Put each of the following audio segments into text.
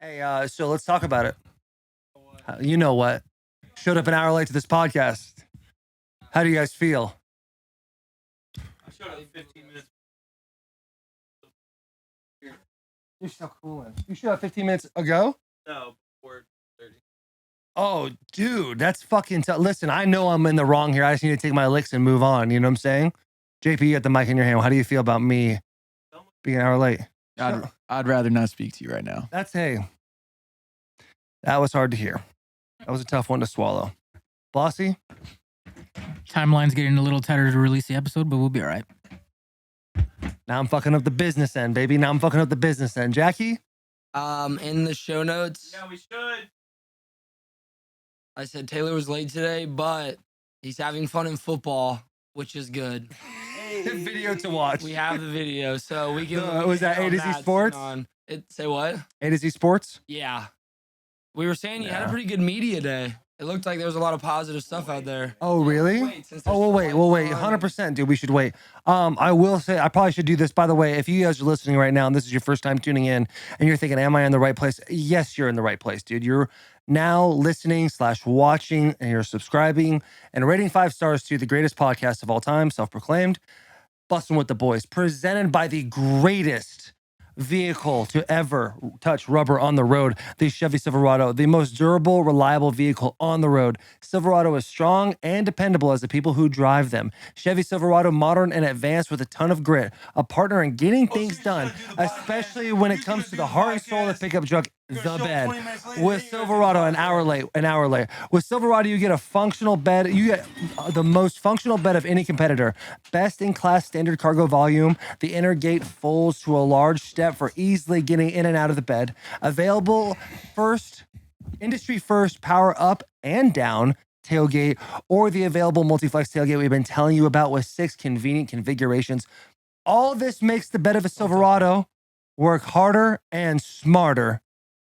Hey, so let's talk about it. You know what? Showed up an hour late to this podcast. How do you guys feel? I showed up 15 minutes. You're so cool. You showed up 15 minutes ago? No, before 30. Oh, dude, that's fucking tough. Listen, I know I'm in the wrong here. I just need to take my licks and move on. You know what I'm saying? JP, you got the mic in your hand. How do you feel about me being an hour late? I'd rather not speak to you right now. That was hard to hear. That was a tough one to swallow. Bossy? Timeline's getting a little tighter to release the episode, but we'll be all right. Now I'm fucking up the business end, baby. Now I'm fucking up the business end. Jackie? In the show notes, Yeah, we should. I said Taylor was late today, but he's having fun in football, which is good. Video to watch. We have the video, so we can. Was that A to Z Sports? Say what? A to Z Sports? Yeah. We were saying you had a pretty good media day. It looked like there was a lot of positive stuff out there. Oh, really? We'll wait. 100%, dude. We should wait. I will say, I probably should do this. By the way, if you guys are listening right now and this is your first time tuning in and you're thinking, am I in the right place? Yes, you're in the right place, dude. You're now listening / watching and you're subscribing and rating 5 stars to the greatest podcast of all time, self-proclaimed, Bussin' with the Boys, presented by the greatest vehicle to ever touch rubber on the road, the Chevy Silverado, the most durable, reliable vehicle on the road. Silverado is strong and dependable as the people who drive them. Chevy Silverado, modern and advanced with a ton of grit, a partner in getting things done, especially when it comes to the heart and soul of the pickup truck, the bed. With Silverado, an hour late. With Silverado, you get a functional bed. You get the most functional bed of any competitor. Best in class standard cargo volume. The inner gate folds to a large step for easily getting in and out of the bed. Available industry first power up and down tailgate, or the available multi-flex tailgate we've been telling you about with 6 convenient configurations. All this makes the bed of a Silverado work harder and smarter.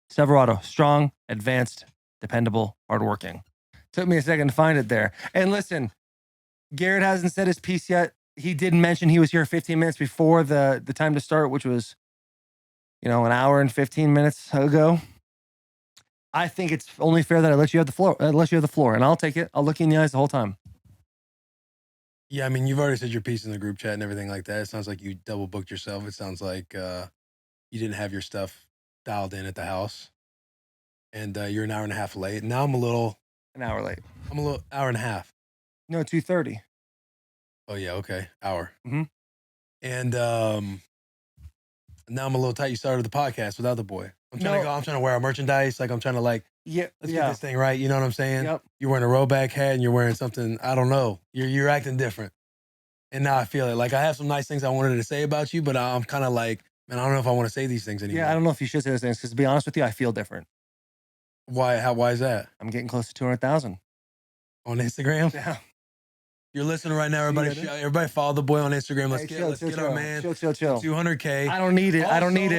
Silverado, strong, advanced, dependable, hardworking. Took me a second to find it there. And listen, Garrett hasn't said his piece yet. He did mention he was here 15 minutes before the time to start, which was, an hour and 15 minutes ago. I think it's only fair that I let you have the floor, and I'll take it. I'll look you in the eyes the whole time. Yeah, I mean, you've already said your piece in the group chat and everything like that. It sounds like you double booked yourself. It sounds like you didn't have your stuff dialed in at the house, and you're an hour and a half late. Now I'm an hour late. I'm a little hour and a half. No, 2:30. Oh yeah, okay, hour. Mm-hmm. And now I'm a little tight. You started the podcast without the boy. I'm trying to wear our merchandise. Like I'm trying to let's get this thing right. You know what I'm saying? Yep. You're wearing a rollback hat and you're wearing something. I don't know. You're acting different. And now I feel it. Like I have some nice things I wanted to say about you, but I'm kind of like, man, I don't know if I want to say these things anymore. Yeah, I don't know if you should say those things because to be honest with you, I feel different. Why? Why is that? I'm getting close to 200,000 on Instagram. Yeah. You're listening right now, everybody. Everybody follow the boy on Instagram. Let's get our man. Chill. 200K. I don't need it. I don't need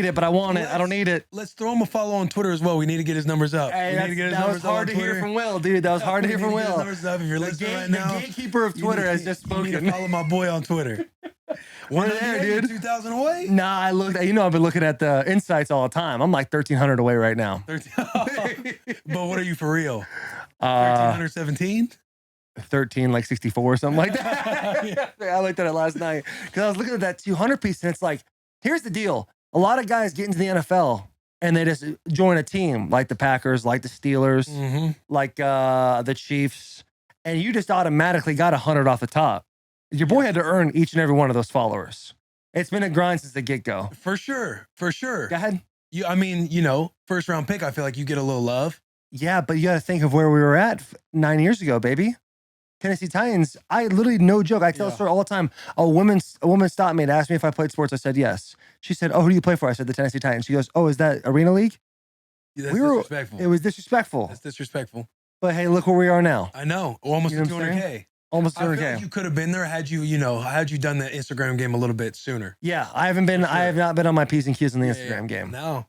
it, but I want it. I don't need it. Let's throw him a follow on Twitter as well. We need to get his numbers up. Hey, that was hard to hear from Will, dude. That was hard to hear from Will. If you're listening right now, the gatekeeper of Twitter has just spoken. You need to follow my boy on Twitter. One there, dude. 2,000 away? Nah, I looked. I've been looking at the insights all the time. I'm like 1,300 away right now. But what are you for real? 1,317? 13, like 64 or something like that. I looked at it last night because I was looking at that 200 piece and it's like, here's the deal. A lot of guys get into the NFL and they just join a team like the Packers, like the Steelers, like the Chiefs, and you just automatically got 100 off the top. Your boy had to earn each and every one of those followers. It's been a grind since the get-go. For sure. Go ahead. First round pick, I feel like you get a little love. Yeah, but you got to think of where we were at 9 years ago, baby. Tennessee Titans, I literally, no joke, I tell a story all the time. A woman stopped me and asked me if I played sports. I said yes. She said, oh, who do you play for? I said the Tennessee Titans. She goes, oh, is that Arena League? Yeah, that's disrespectful. It was disrespectful. That's disrespectful. But hey, look where we are now. I know. Almost 200K. Almost 200K. I feel like you could have been there had you done the Instagram game a little bit sooner. Yeah, I have not been on my P's and Q's in the Instagram game. No.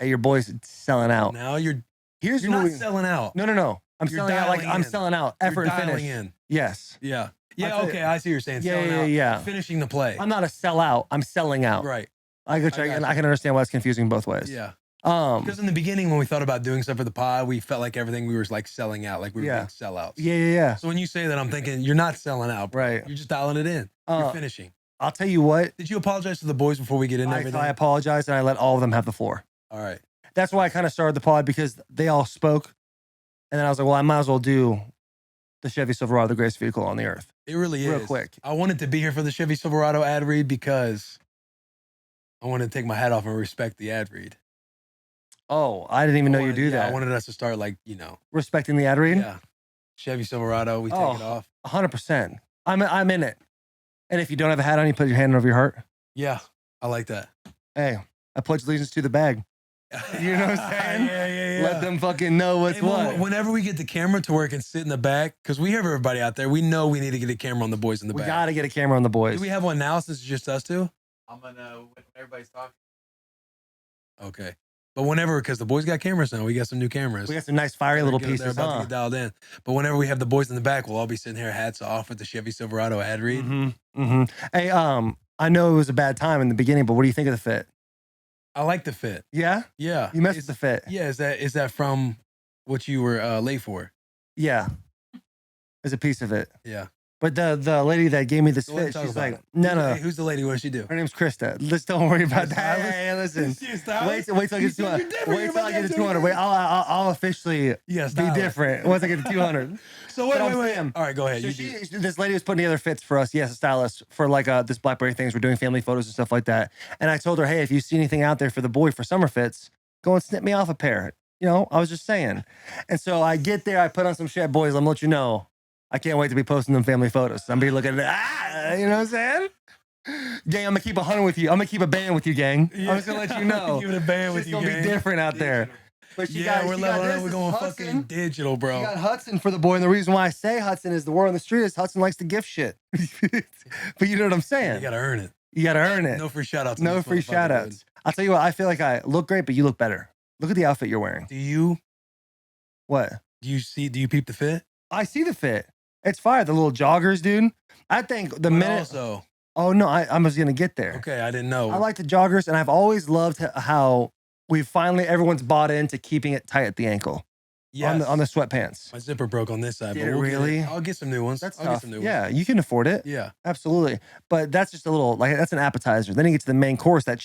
Hey, your boy's selling out. Now you're not selling out. No. I'm selling out like I'm selling out. Effort and finish. In. Yes. Yeah. Okay. I see what you're saying. Yeah. Finishing the play. I'm not a sellout. I'm selling out. Right. I can understand why it's confusing both ways. Yeah. Because in the beginning, when we thought about doing stuff for the pod, we felt like everything we were like selling out, like we were Yeah. being sellouts. Yeah. So when you say that, I'm thinking you're not selling out, bro. Right. You're just dialing it in. You're finishing. I'll tell you what. Did you apologize to the boys before we get into everything? I apologize, and I let all of them have the floor. All right. That's why I kind of started the pod, because they all spoke, and then I was like, well, I might as well do the Chevy Silverado, the greatest vehicle on the earth. It really Real is. quick. I wanted to be here for the Chevy Silverado ad read because I wanted to take my hat off and respect the ad read. Oh, I didn't even know you do that. I wanted us to start like, Respecting the ad read? yeah. Chevy Silverado, we take it off. 100%. I'm in it. And if you don't have a hat on, you put your hand over your heart. Yeah, I like that. Hey, I pledge allegiance to the bag. You know what I'm saying? Yeah. Let them fucking know what's Hey, what. whenever we get the camera to where it can sit in the back, because we have everybody out there, we know we need to get a camera on the boys in the We back. got to get a camera on the boys. Do we have one now since it's just us two? I'm gonna when everybody's talking. Okay. But whenever, because the boys got cameras now, we got some new cameras. We got some nice fiery little They're pieces, about to get dialed in. But whenever we have the boys in the back, we'll all be sitting here, hats off with the Chevy Silverado ad read. Hey, I know it was a bad time in the beginning, but what do you think of the fit? I like the fit. Yeah? Yeah. You messed with the fit. Yeah, is that from what you were late for? Yeah. There's a piece of it. Yeah. But the lady that gave me this So let's fit, talk she's about like, it. no. Hey, who's the lady? What does she do? Her name's Krista. Let's don't worry about that. stylist? Hey, listen. Is she a stylist? Wait till I get to 200. Wait till I get to 200. Wait, I'll officially be stylist. different once I get to 200. So But I'm wait. saying- All right, go ahead. So this lady was putting together fits for us. Yes, a stylist for like this BlackBerry things. We're doing family photos and stuff like that. And I told her, hey, if you see anything out there for the boy for summer fits, go and snip me off a pair. You know, I was just saying. And so I get there, I put on some shit, boys. I'm gonna let you know. I can't wait to be posting them family photos. I'm be looking at you know what I'm saying? Gang, I'm gonna keep 100 with you. I'm gonna keep a band with you, gang. I'm just gonna let you know. Keep it a band with It's you, gonna gang. be different out there. But she got, we're she got leveling this. up. We're This going is fucking Hudson. digital, bro. You got Hudson for the boy, and the reason why I say Hudson is the word on the street is Hudson likes to gift shit. But you know what I'm saying? You gotta earn it. You gotta earn it. No free shout outs. No free shout outs. I'll tell you what, I feel like I look great, but you look better. Look at the outfit you're wearing. Do you What? do you peep the fit? I see the fit. It's fire. The little joggers, dude. I think the But minute. also, Oh, no, I was going to get there. okay, I didn't know. I like the joggers, and I've always loved how everyone's bought into keeping it tight at the ankle yes. on the sweatpants. My zipper broke on this side. Did but it we'll get really? I'll get some new ones. That's I'll get tough. some new ones. Yeah, you can afford it. Yeah. Absolutely. But that's just a little, like, that's an appetizer. Then you get to the main course. The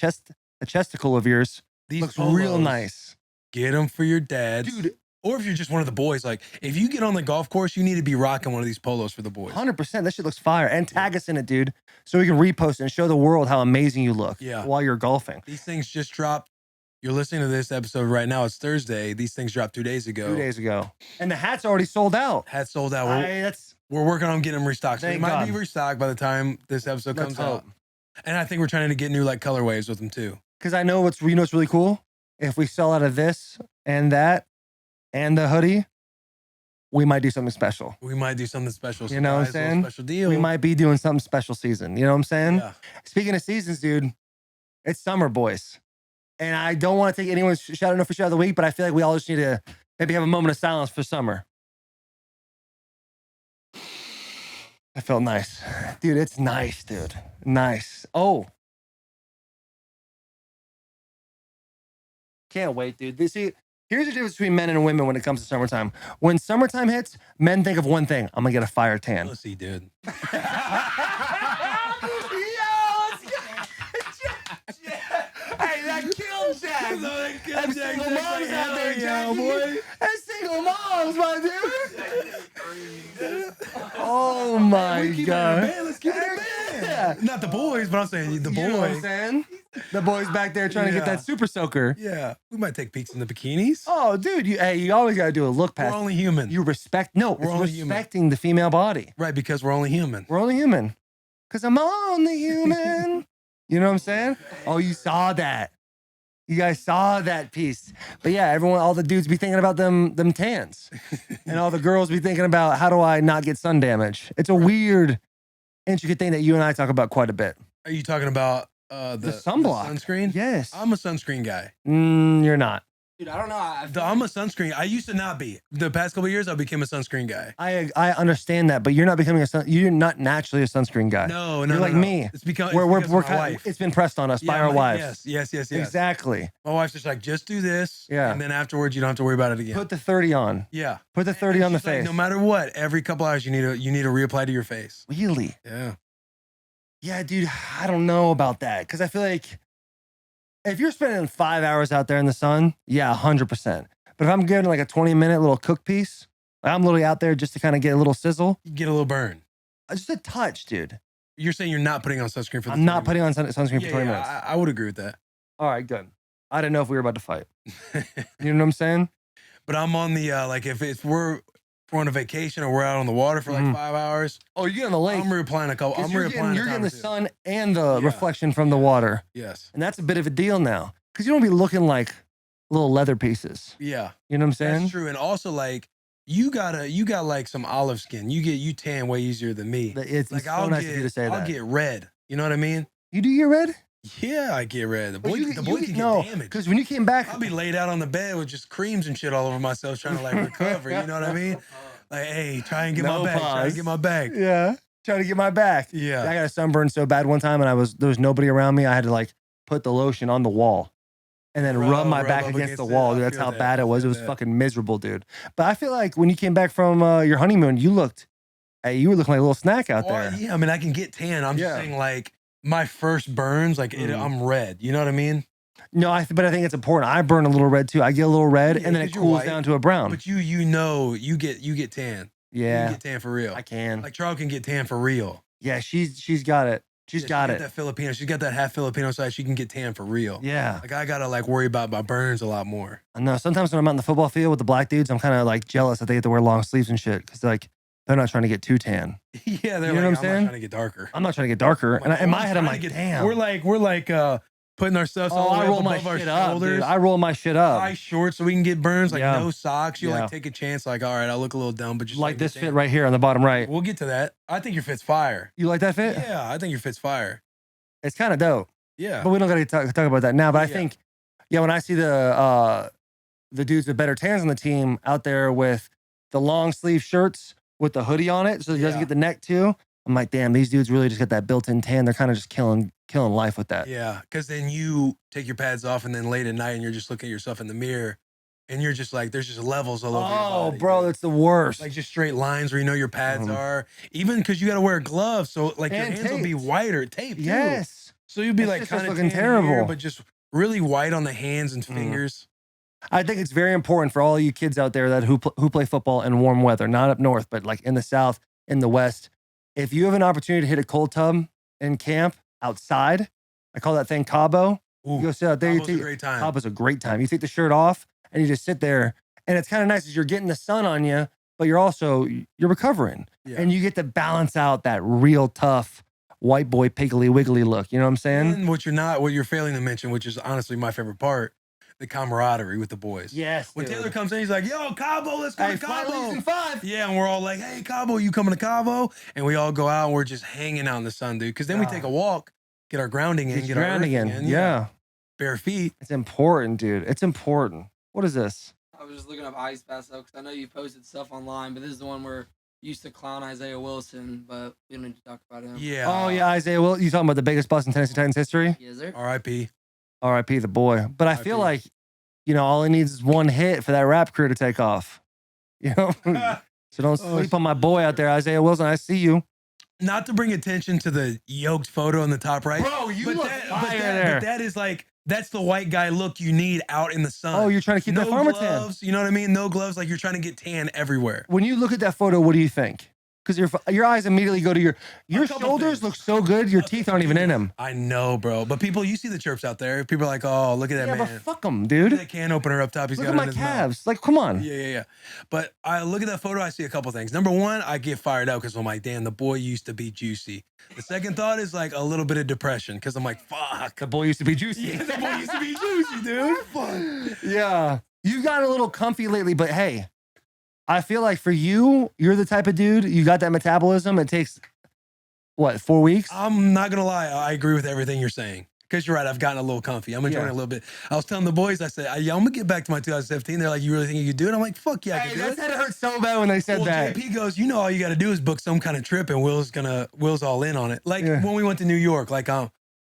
chesticle of yours These looks real polos, nice. Get them for your dads. Dude, Or if you're just one of the boys, like if you get on the golf course, you need to be rocking one of these polos for the boys. 100%. That shit looks fire. And tag us in it, dude, so we can repost it and show the world how amazing you look while you're golfing. These things just dropped. You're listening to this episode right now. It's Thursday. These things dropped 2 days ago. 2 days ago. And the hat's already sold out. Hat sold out. That's We're working on getting them restocked. So they Thank might God. be restocked by the time this episode Let's comes out. hope. And I think we're trying to get new like colorways with them too. Because I know what's really cool. If we sell out of this and that and the hoodie, we might do something special. We might do something special. You know what I'm Surprise, little saying? Special deal. We might be doing something special season. You know what I'm saying? Yeah. Speaking of seasons, dude, it's summer, boys. And I don't want to take anyone's shout out for shout of the week, but I feel like we all just need to maybe have a moment of silence for summer. I felt nice. Dude, it's nice, dude. Nice. Oh. Can't wait, dude. See, here's the difference between men and women when it comes to summertime. When summertime hits, men think of one thing. I'm going to get a fire tan. Pussy, dude. Hey, that killed Jack. Them single moms out there, Jackie. Them single moms, my dude. Oh my God. Let's keep it in Yeah. band. Not the boys, but I'm saying the You know what I'm boys. saying? The boys back there trying to get Yeah. that super soaker. Yeah, we might take peeks in the bikinis. Oh, dude, you always got to do a look We're past. only human. You respect, no, We're it's only human. respecting the female body. Right, because we're only human. We're only human. Because I'm only human. You know what I'm saying? Oh, you saw that. You guys saw that piece. But yeah, all the dudes be thinking about them tans. And all the girls be thinking about, how do I not get sun damage? It's a weird, intricate thing that you and I talk about quite a bit. Are you talking about the sunblock. sunscreen? Yes. I'm a sunscreen guy. You're not. Dude, I don't know. I'm a sunscreen. I used to not be. The past couple of years, I became a sunscreen guy. I understand that, but you're not becoming you're not naturally a sunscreen guy. No, You're like me. It's because We're my wife. it's been pressed on us by our wives. Yes. Exactly. My wife's just like, just do this. Yeah. And then afterwards, you don't have to worry about it again. Put the 30 on. Yeah. Put the 30 on the She's like, face. no matter what, every couple hours you need to reapply to your face. Really? Yeah. Yeah, dude. I don't know about that because I feel like if you're spending 5 hours out there in the sun, yeah, 100%. But if I'm getting like a 20-minute little cook piece, I'm literally out there just to kind of get a little sizzle. You get a little burn. Just a touch, dude. You're saying you're not putting on sunscreen for the I'm not putting on sunscreen for 20 minutes. I would agree with that. All right, good. I didn't know if we were about to fight. You know what I'm saying? But I'm on the, like, if we're on a vacation or we're out on the water for like 5 hours. Oh, you're getting the lake. I'm reapplying a couple. I'm reapplying You're getting the sun and the reflection from the water. Yes. And that's a bit of a deal now because you don't be looking like little leather pieces. Yeah. You know what I'm saying? That's true. And also, like, you got like some olive skin. You tan way easier than me. It's like, so nice of you to say that. I'll get red. You know what I mean? You do get red? Yeah, I get red. The boy can get damaged. Because when you came back, I'll be laid out on the bed with just creams and shit all over myself trying to like recover. You know what I mean? Like, hey, try and get my back. Try and get my back. Yeah. Trying to get my back. Yeah. I got a sunburn so bad one time and there was nobody around me. I had to like put the lotion on the wall and then rub my back against the wall. Dude, that's how bad it was. It was fucking miserable, dude. But I feel like when you came back from your honeymoon, you were looking like a little snack out there. Yeah, I mean, I can get tan. I'm just saying, like, my first burns, like, I'm red. You know what I mean? No, but I think it's important. I burn a little red too. I get a little red and then it cools down to a brown. But you get tan. Yeah. You can get tan for real. I can. Like, Charles can get tan for real. Yeah, she's got it. She's got it. That Filipino. She's got that half Filipino side. She can get tan for real. Yeah. Like, I gotta like worry about my burns a lot more. I know. Sometimes when I'm out in the football field with the black dudes, I'm kind of like jealous that they get to wear long sleeves and shit because like they're not trying to get too tan. Yeah, they're you know what I'm saying? not trying to get darker. I'm not trying to get darker. And in my head, I'm like, damn. We're like putting ourselves all the way up above our shoulders. I roll my shit up. High shorts so we can get burns. Like no socks. You like take a chance. Like, all right, I look a little dumb, but just like this fit right here on the bottom right. We'll get to that. I think your fit's fire. You like that fit? Yeah, I think your fit's fire. It's kind of dope. Yeah. But we don't got to talk about that now. But I think, when I see the dudes with better tans on the team out there with the long sleeve shirts with the hoodie on it, so it doesn't get the neck too, I'm like, damn, these dudes really just got that built-in tan. They're kind of just killing life with that. Yeah, because then you take your pads off and then late at night and you're just looking at yourself in the mirror and you're just like, there's just levels all over your body. Oh, bro, that's the worst. Like just straight lines where you know your pads are. Even because you got to wear gloves, so like your hands will be whiter. Tape, too. Yes. So you'll be like kind of looking terrible, here, but just really white on the hands and fingers. I think it's very important for all you kids out there that who play football in warm weather, not up north, but like in the South, in the West. If you have an opportunity to hit a cold tub in camp outside, I call that thing Cabo. You go sit out there. Cabo's a great time. Cabo's a great time. You take the shirt off and you just sit there, and it's kind of nice because you're getting the sun on you, but you're recovering, and you get to balance out that real tough white boy piggly wiggly look. You know what I'm saying? And what you're failing to mention, which is honestly my favorite part, the camaraderie with the boys. Yes. When dude. Taylor comes in, he's like, yo, Cabo, let's go to Cabo. Season 5. Yeah, and we're all like, hey, Cabo, you coming to Cabo? And we all go out and we're just hanging out in the sun, dude. Because then we take a walk, get our grounding in, get our earthing in. Yeah. Bare feet. It's important, dude. It's important. What is this? I was just looking up Ice Pass though, because I know you posted stuff online, but this is the one where you used to clown Isaiah Wilson, but we don't need to talk about him. Yeah. Oh, yeah, Isaiah. Well, you talking about the biggest bust in Tennessee Titans history? Yes, sir. R.I.P. R.I.P. the boy. But I feel like, all he needs is one hit for that rap career to take off. You know? So don't sleep on my boy out there, Isaiah Wilson. I see you. Not to bring attention to the yoked photo on the top right. Bro, you look fire there. But that is like, that's the white guy look you need out in the sun. Oh, you're trying to keep that farmer tan. Gloves, you know what I mean? No gloves, like you're trying to get tan everywhere. When you look at that photo, what do you think? Because your eyes immediately go to your shoulders look so good, your teeth aren't even in them. I know, bro. But you see the chirps out there. People are like, oh, look at that man. Yeah, but fuck him, dude. Look at that can opener up top. He's look got at my calves. Like, come on. Yeah. But I look at that photo, I see a couple things. Number one, I get fired up because I'm like, damn, the boy used to be juicy. The second thought is like a little bit of depression because I'm like, fuck. The boy used to be juicy. Yeah, the boy used to be juicy, dude. Fuck. Yeah. You got a little comfy lately, but hey, I feel like for you're the type of dude, you got that metabolism. It takes, 4 weeks? I'm not going to lie. I agree with everything you're saying. Because you're right, I've gotten a little comfy. I'm enjoying Yeah. it a little bit. I was telling the boys, I said, yeah, I'm gonna get back to my 2017. They're like, you really think you could do it? I'm like, fuck yeah, I Hey, can do that it. said it hurt so bad when they said Well, that. JP goes, you know, all you got to do is book some kind of trip, and Will's all in on it. Like Yeah. when we went to New York, like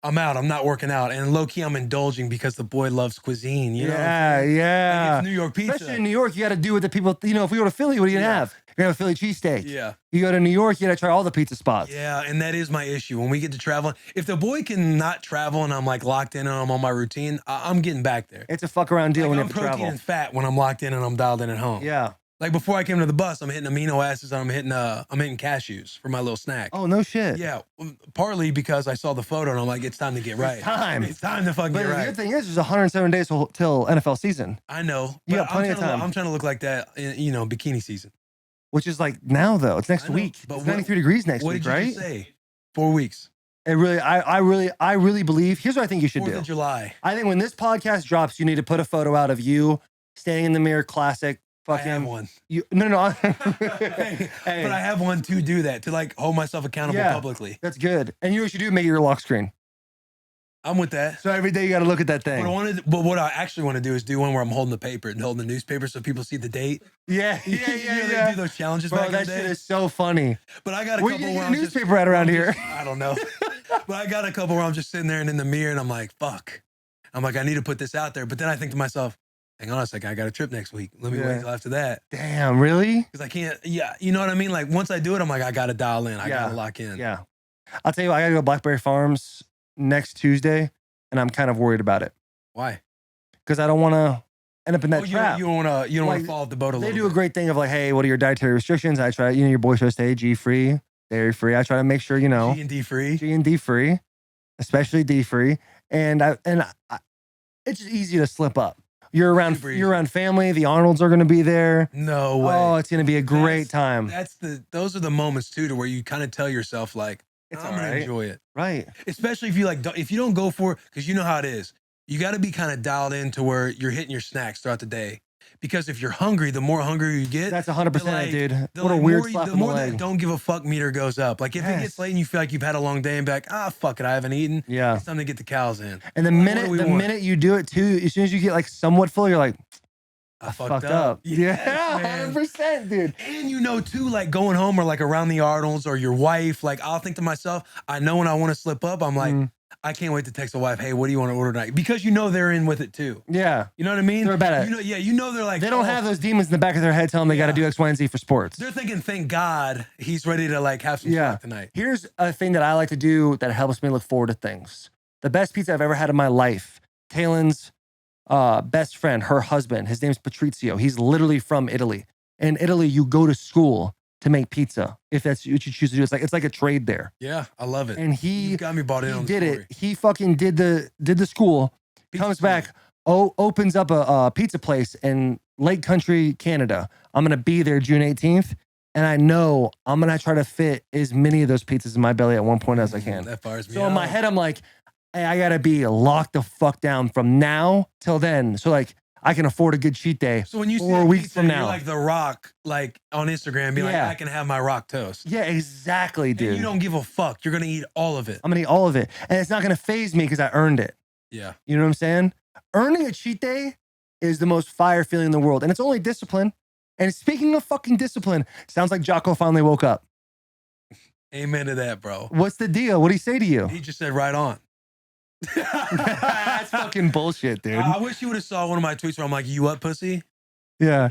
I'm out, I'm not working out, and low key I'm indulging because the boy loves cuisine. You know, what I'm Yeah, saying? yeah. Like it's New York pizza. Especially in New York, you got to do what the people. You know, if we go to Philly, what are you gonna Yeah. have? You're gonna have a Philly cheesesteak. Yeah. You go to New York, you gotta try all the pizza spots. Yeah, and that is my issue. When we get to travel, if the boy can not travel and I'm like locked in and I'm on my routine, I'm getting back there. It's a fuck around deal Like, when you I'm have to protein travel. and fat when I'm locked in and I'm dialed in at home. Yeah. Like before I came to the bus, I'm hitting amino acids and I'm hitting cashews for my little snack. Oh no shit. Yeah, partly because I saw the photo and I'm like, it's time to get right. It's time. It's time to fucking But get the right. good thing is, there's 107 days till NFL season, I know. You but got plenty of time. I'm trying to look like that in, bikini season. which is like now though. It's next I know, week. but It's what- 93 degrees next What week, did you right? just say? 4 weeks. It really, I really believe. Here's what I think you should 4th do. of July. I think when this podcast drops, you need to put a photo out of you standing in the mirror, classic. I have Fucking one. you. No. Hey, Hey. But I have one to do that, to like hold myself accountable Yeah. publicly. That's good. And you know what you do? Make it your lock screen. I'm with that. So every day you got to look at that But, thing. what I actually want to do is do one where I'm holding the paper and holding the newspaper so people see the date. Yeah, You know, they do those challenges Bro, back in that the shit day. is so funny. But I got a Where couple you where get a I'm just, newspaper at around I'm here? just- I don't know. But I got a couple where I'm just sitting there and in the mirror and I'm like, fuck. I'm like, I need to put this out there. But then I think to myself, hang on a second, I got a trip next week. Let me Yeah. wait till after that. Damn, really? Because I can't, you know what I mean? Like once I do it, I'm like, I got to dial in. I Yeah. got to lock in. Yeah. I'll tell you what, I got to go to Blackberry Farms next Tuesday, and I'm kind of worried about it Why? because I don't want to end up in that Oh, trap. you don't want to Like, fall off the boat a They little do a bit. great thing of like, hey, what are your dietary restrictions? I try, your boy tries to stay G free, dairy free. I try to make sure, G&D free. G and D free, especially D free. And it's just easy to slip up. You're around Super easy. you're around family. The Arnolds are going to be there. No way. Oh, it's going to be a great That's- time. Those are the moments too, to where you kind of tell yourself like, It's I'm all gonna right. enjoy it. Right. Especially if you if you don't go for it, because you know how it is. You got to be kind of dialed in to where you're hitting your snacks throughout the day. Because if you're hungry, the more hungry you get, That's 100%, like- dude. the, What a like, weird more, slap the in the more that leg. don't give a fuck meter goes up. Like if it Yes. gets late and you feel like you've had a long day and be like, fuck it, I haven't eaten. Yeah. It's time to get the cows in. And the Like, what minute do we want? you do it too, as soon as you get like somewhat full, you're like, I fucked up. Yes, Yeah, man. 100%, dude. And you know too, like going home or like around the Arnolds or your wife, like I'll think to myself, I know when I want to slip up, I'm like, Mm. I can't wait to text the wife, hey, what do you want to order tonight? Because you know they're in with it too. Yeah. You know what I mean? They're about it. You know they're like, They don't oh, have those demons in the back of their head telling them they got to Yeah. do X, Y, and Z for sports. They're thinking, thank God he's ready to like have some Yeah. snack tonight. Here's a thing that I like to do that helps me look forward to things. The best pizza I've ever had in my life. Kaylin's best friend, her husband, his name's Patrizio. He's literally from Italy. In Italy, you go to school to make pizza if that's what you choose to do. It's like a trade there. Yeah, I love it. And he You got me bought in on the did story. it. He fucking did the school. Pizza Comes school. back. Opens up a pizza place in Lake Country, Canada. I'm gonna be there June 18th, and I know I'm gonna try to fit as many of those pizzas in my belly at one point as I can. That fires me So in my up. head, I'm like, hey, I gotta be locked the fuck down from now till then. So like, I can afford a good cheat day. So when you see 4 that weeks pizza, from you're now. like The Rock, like on Instagram, be Yeah. like, I can have my rock toast. Yeah, exactly, And dude. you don't give a fuck. You're gonna eat all of it. I'm gonna eat all of it, and it's not gonna phase me because I earned it. Yeah. You know what I'm saying? Earning a cheat day is the most fire feeling in the world, and it's only discipline. And speaking of fucking discipline, sounds like Jocko finally woke up. Amen to that, bro. What's the deal? What did he say to you? He just said right on. That's fucking bullshit, dude. I wish you would have saw one of my tweets where I'm like, you up, pussy? Yeah,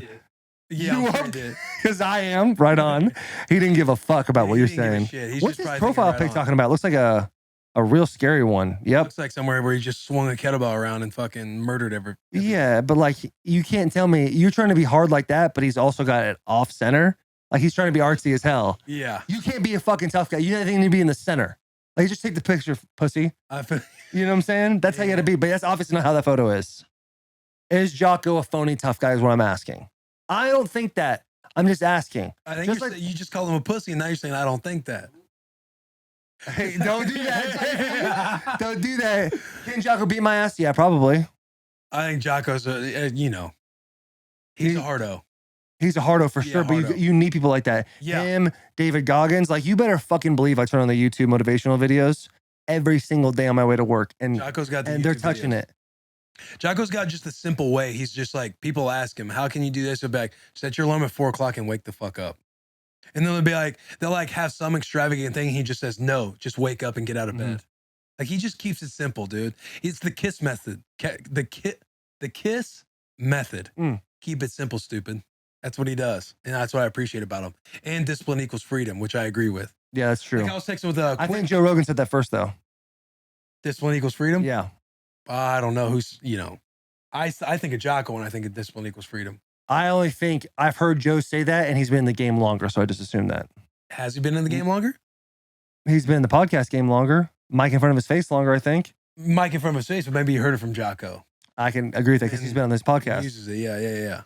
Yeah, You I'm sure up? he did. because I am right on. He didn't give a fuck about what He you're didn't give a saying. shit. He's What's just his probably thinking profile right pic on. talking about? Looks like a real scary one. Yep. Looks like somewhere where he just swung a kettlebell around and fucking murdered every. Yeah, but like you can't tell me you're trying to be hard like that, but he's also got it off center. Like he's trying to be artsy as hell. Yeah. You can't be a fucking tough guy. You need to be in the center. Like just take the picture, pussy. I feel, You know what I'm saying? That's how you got to be. But that's obviously not how that photo is. Is Jocko a phony tough guy? Is what I'm asking. I don't think that. I'm just asking. I think Just you're like- you just called him a pussy, and now you're saying I don't think that. Hey, don't do that. Don't do that. Can Jocko beat my ass? Yeah, probably. I think Jocko's he's a hardo. He's a hardo for Yeah, sure, but hardo. you need people like that. Yeah. Him, David Goggins. Like, you better fucking believe I turn on the YouTube motivational videos every single day on my way to work, and Jocko's got the they're YouTube touching videos. it. Jocko's got just a simple way. He's just like, people ask him, how can you do this? Or back, set your alarm at 4 o'clock and wake the fuck up. And then they'll like have some extravagant thing. He just says, no, just wake up and get out of bed. Like he just keeps it simple, dude. It's the KISS method. The KISS method. Keep it simple, stupid. That's what he does. And that's what I appreciate about him. And discipline equals freedom, which I agree with. Yeah, that's true. Like I was texting with I Quinn. think Joe Rogan said that first, though. Discipline equals freedom? Yeah. I don't know who's, I think of Jocko when I think of discipline equals freedom. I only think I've heard Joe say that, and he's been in the game longer, so I just assumed that. Has he been in the game longer? He's been in the podcast game longer. Mic in front of his face longer, I think. Mike in front of his face, but maybe you heard it from Jocko. I can agree with that because he's been on this He podcast. uses it. Yeah.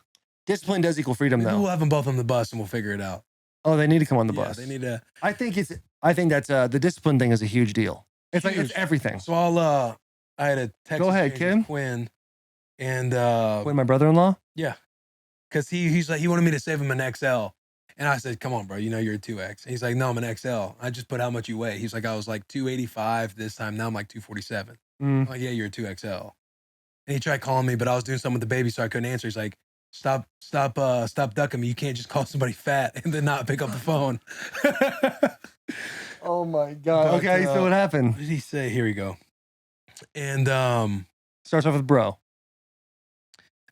Discipline does equal freedom, Maybe though. we'll have them both on the bus and we'll figure it out. Oh, they need to come on the Yeah, bus. they need to. I think that's the discipline thing is a huge deal. It's like Huge. it's everything. So I had a text. Go ahead, exchange with kid. Quinn, and When my brother-in-law. yeah, because he's like, he wanted me to save him an XL, and I said, come on, bro, you're a 2X. He's like, no, I'm an XL. I just put how much you weigh. He's like, I was like 285 this time. Now I'm like 247. I'm like, yeah, you're a 2XL. And he tried calling me, but I was doing something with the baby, so I couldn't answer. He's like, stop ducking me. You can't just call somebody fat and then not pick up the phone. Oh my god. But, Okay, so what happened? What did he say? Here we go. And Starts off with bro.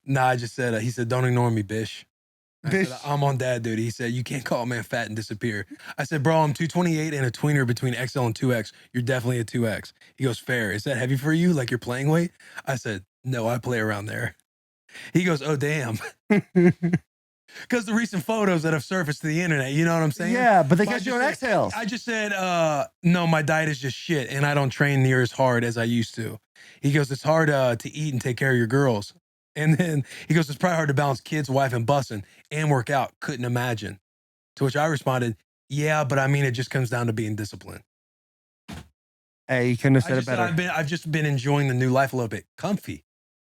nah, I just said, he said, don't ignore me, bish. I said, Bish. I'm on dad duty. He said, you can't call a man fat and disappear. I said, bro, I'm 228 and a tweener between XL and 2X. You're definitely a 2X. He goes, fair. Is that heavy for you? Like your playing weight? I said, no, I play around there. He goes, oh, damn. Because the recent photos that have surfaced to the internet, you know what I'm saying? Yeah, but they Well, I catch you just on said- exhales. I just said, no, my diet is just shit and I don't train near as hard as I used to. He goes, it's hard to eat and take care of your girls. And then he goes, it's probably hard to balance kids, wife, and bussin' and work out. Couldn't imagine. To which I responded, yeah, but I mean, it just comes down to being disciplined. Hey, you couldn't have I said it just said better. I've just been enjoying the new life a little bit. Comfy.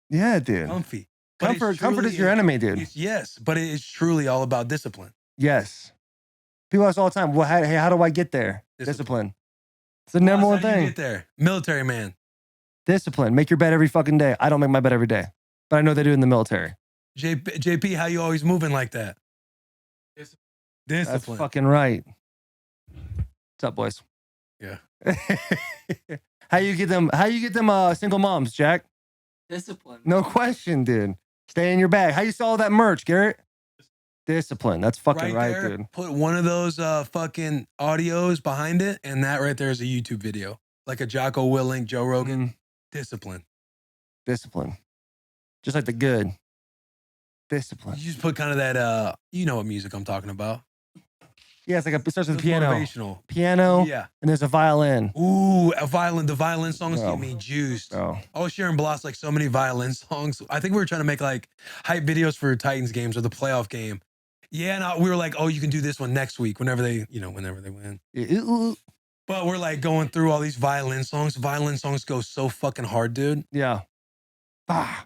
Yeah, dude. Comfy. But it's Comfort is truly- your enemy, dude. Yes, but it is truly all about discipline. Yes. People ask all the time, well, how do I get there? Discipline. It's the number one How do you thing. get there? Military man. Discipline. Make your bed every fucking day. I don't make my bed every day, but I know they do in the military. JP, how you always moving like that? That's Discipline. fucking right. What's up, boys? Yeah. How you get them single moms, Jack? Discipline. No question, dude. Stay in your bag. How you sell all that merch, Garrett? Discipline. That's fucking right, there, dude. Put one of those fucking audios behind it, and that right there is a YouTube video. Like a Jocko Willink, Joe Rogan. Discipline. Discipline. Just like the good. Discipline. You just put kind of that, you know what music I'm talking about. Yeah, it's like it starts with It's piano. motivational. Piano, Yeah. and there's a violin. Ooh, the violin songs Bro. get me juiced. Bro. I was sharing Bloss like so many violin songs. I think we were trying to make like hype videos for Titans games or the playoff game. Yeah, and we were like, oh, you can do this one next week whenever they win. But we're like going through all these violin songs. Violin songs go so fucking hard, dude. Yeah. Ah.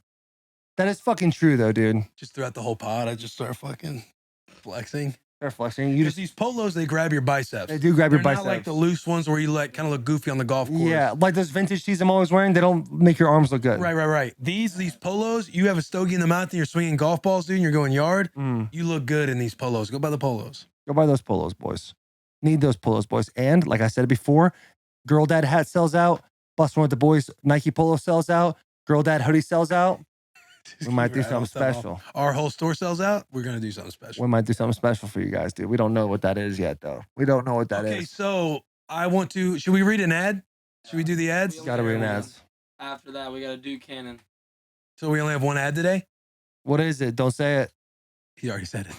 That is fucking true, though, dude. Just throughout the whole pod, I just start fucking flexing. They're flexing. You Because just these polos, they grab your biceps. they do grab your They're biceps. not like the loose ones where you like kind of look goofy on the golf course. Yeah, like those vintage tees I'm always wearing. They don't make your arms look good. Right. These polos, you have a stogie in the mouth and you're swinging golf balls, dude, and you're going yard. You look good in these polos. Go buy the polos. Go buy those polos, boys. Need those polos, boys. And like I said before, Girl Dad hat sells out. Bussin' with the boys Nike polo sells out. Girl Dad hoodie sells out. We might do something special. Our whole store sells out. We're gonna do something special. We might do something special for you guys, dude. We don't know what that is yet, though. We don't know what that is. Okay, so I want to. Should we read an ad? Should we do the ads? Gotta read an ads. After that, we got to do canon. So we only have one ad today. What is it? Don't say it. He already said it.